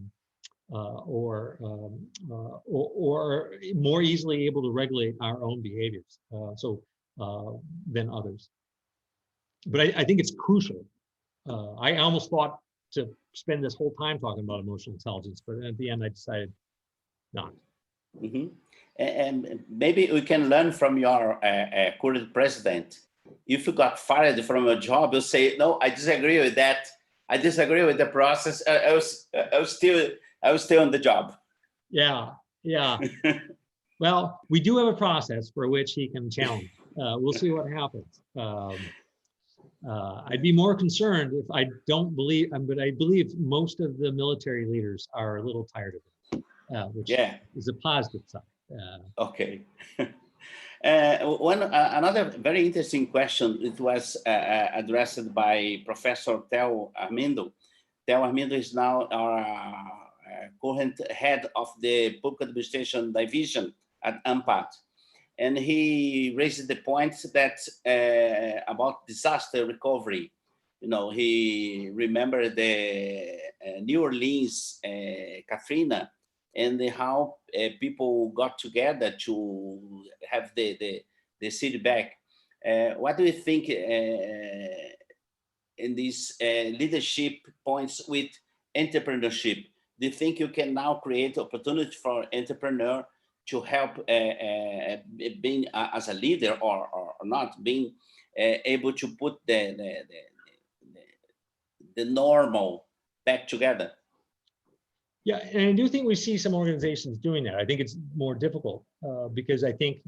more easily able to regulate our own behaviors than others. But I think it's crucial. I almost thought to spend this whole time talking about emotional intelligence, but at the end I decided not. Mm-hmm. And maybe we can learn from your current president. If you got fired from a job, you say, no, I disagree with that. I disagree with the process. I was still on the job. Yeah. Well, we do have a process for which he can challenge. We'll see what happens. I'd be more concerned if I don't believe, but I believe most of the military leaders are a little tired of it, which is a positive sign. Okay. Another very interesting question, it was addressed by Professor Theo Armindo. Theo Armindo is now our current head of the Public Administration Division at ANPAT. And he raised the point that about disaster recovery. He remembered the New Orleans Katrina, and how people got together to have the city back. What do you think in these leadership points with entrepreneurship? Do you think you can now create opportunity for entrepreneur to help being as a leader or not, being able to put the normal back together? Yeah, and I do think we see some organizations doing that. I think it's more difficult because I think,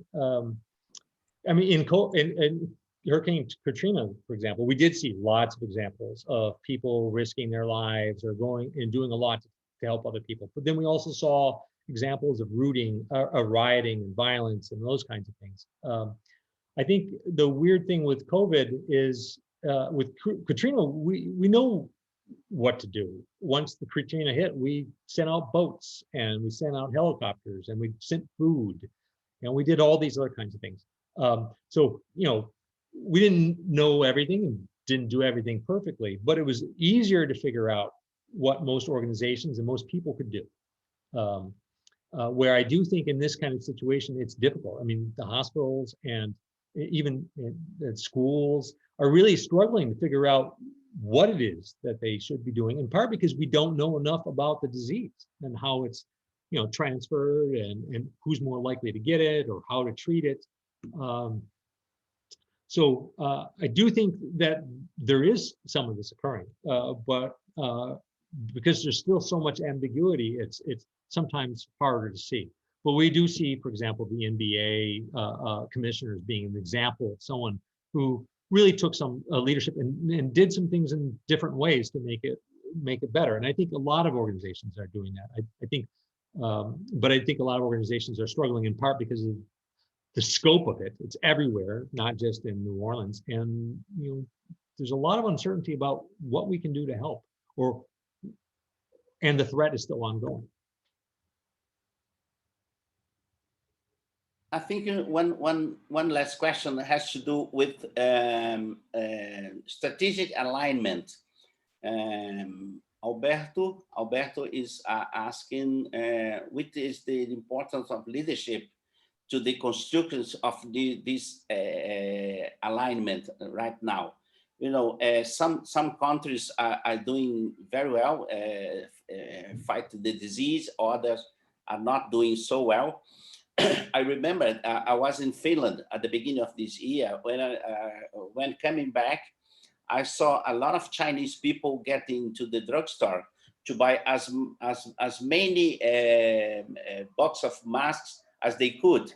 Hurricane Katrina, for example, we did see lots of examples of people risking their lives or going and doing a lot to help other people. But then we also saw examples of rioting and violence and those kinds of things. I think the weird thing with COVID is with Katrina, we know what to do. Once the Katrina hit, we sent out boats and we sent out helicopters and we sent food and we did all these other kinds of things. So, you know, we didn't know everything and didn't do everything perfectly, but it was easier to figure out what most organizations and most people could do. Where I do think in this kind of situation, it's difficult. I mean, the hospitals and even schools are really struggling to figure out what it is that they should be doing, in part because we don't know enough about the disease and how it's, you know, transferred and who's more likely to get it or how to treat it. So I do think that there is some of this occurring, but because there's still so much ambiguity, it's sometimes harder to see. But we do see, for example, the NBA commissioners being an example of someone who really took some leadership and did some things in different ways to make it better. And I think a lot of organizations are doing that. I think, but I think a lot of organizations are struggling in part because of the scope of it. It's everywhere, not just in New Orleans. And, you know, there's a lot of uncertainty about what we can do to help, and the threat is still ongoing. I think one last question has to do with strategic alignment. Alberto is asking, what is the importance of leadership to the constructions of this alignment right now? You know, some countries are doing very well, fight the disease. Others are not doing so well. I remember I was in Finland at the beginning of this year. When coming back, I saw a lot of Chinese people getting to the drugstore to buy as many box of masks as they could.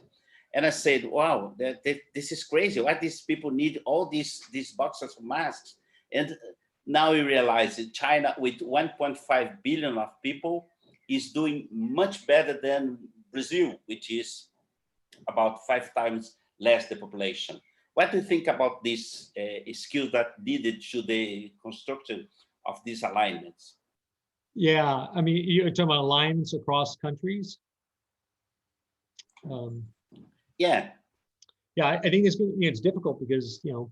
And I said, wow, this is crazy. Why these people need all these boxes of masks? And now we realize that China, with 1.5 billion of people, is doing much better than Brazil, which is about 5 times less the population. What do you think about this skill that needed to the construction of these alignments? Yeah, I mean, you're talking about alignments across countries? Yeah. Yeah, I think it's difficult because, you know,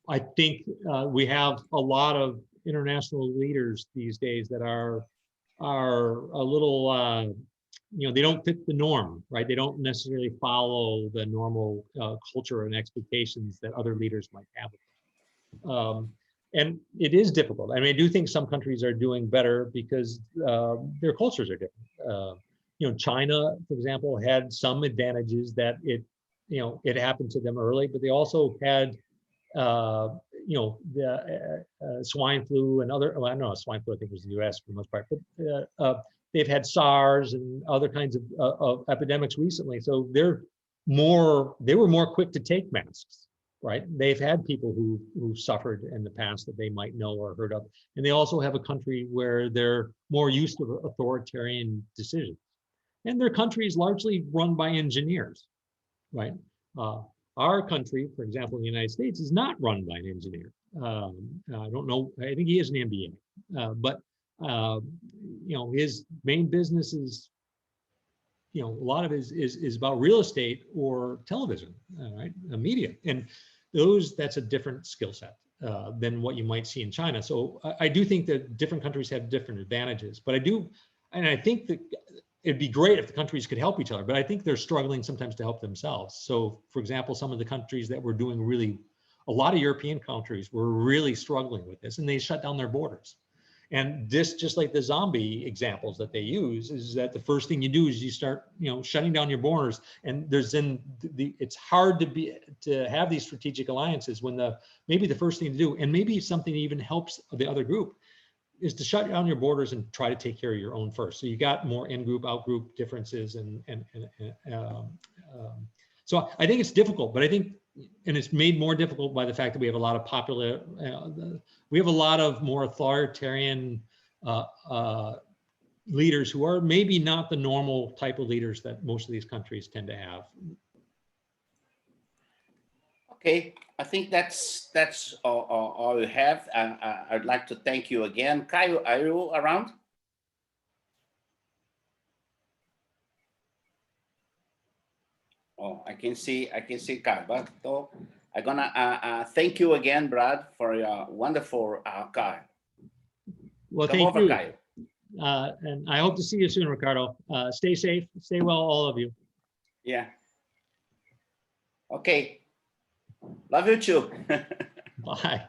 I think we have a lot of international leaders these days that are a little, you know, they don't fit the norm, right? They don't necessarily follow the normal culture and expectations that other leaders might have. And it is difficult. I mean, I do think some countries are doing better because their cultures are different. You know, China, for example, had some advantages that it happened to them early, but they also had, you know, the swine flu and other, well, I don't know, swine flu I think was the US for the most part, but they've had SARS and other kinds of epidemics recently. So they were more quick to take masks, right? They've had people who suffered in the past that they might know or heard of. And they also have a country where they're more used to authoritarian decisions. And their country is largely run by engineers, right? Our country, for example, in the United States, is not run by an engineer. I don't know, I think he has an MBA, but you know, his main business is, you know, a lot of it is about real estate or television, right? Media, and that's a different skill set than what you might see in China. So I do think that different countries have different advantages, but I think that it'd be great if the countries could help each other, but I think they're struggling sometimes to help themselves. So, for example, some of the countries that were doing a lot of European countries were really struggling with this, and they shut down their borders. And this, just like the zombie examples that they use, is that the first thing you do is you start, you know, shutting down your borders. And it's hard to have these strategic alliances when maybe the first thing to do, and maybe something even helps the other group, is to shut down your borders and try to take care of your own first. So you got more in-group, out-group differences, so I think it's difficult, but I think and it's made more difficult by the fact that we have a lot of popular, we have a lot of more authoritarian leaders who are maybe not the normal type of leaders that most of these countries tend to have. Okay, I think that's all you have. I'd like to thank you again. Caio, are you around? Oh, I can see Caio, but so I'm gonna thank you again, Brad, for your wonderful Caio. Well, Come thank over, you. Caio. And I hope to see you soon, Ricardo. Stay safe, stay well, all of you. Yeah. Okay. Love you too. Bye.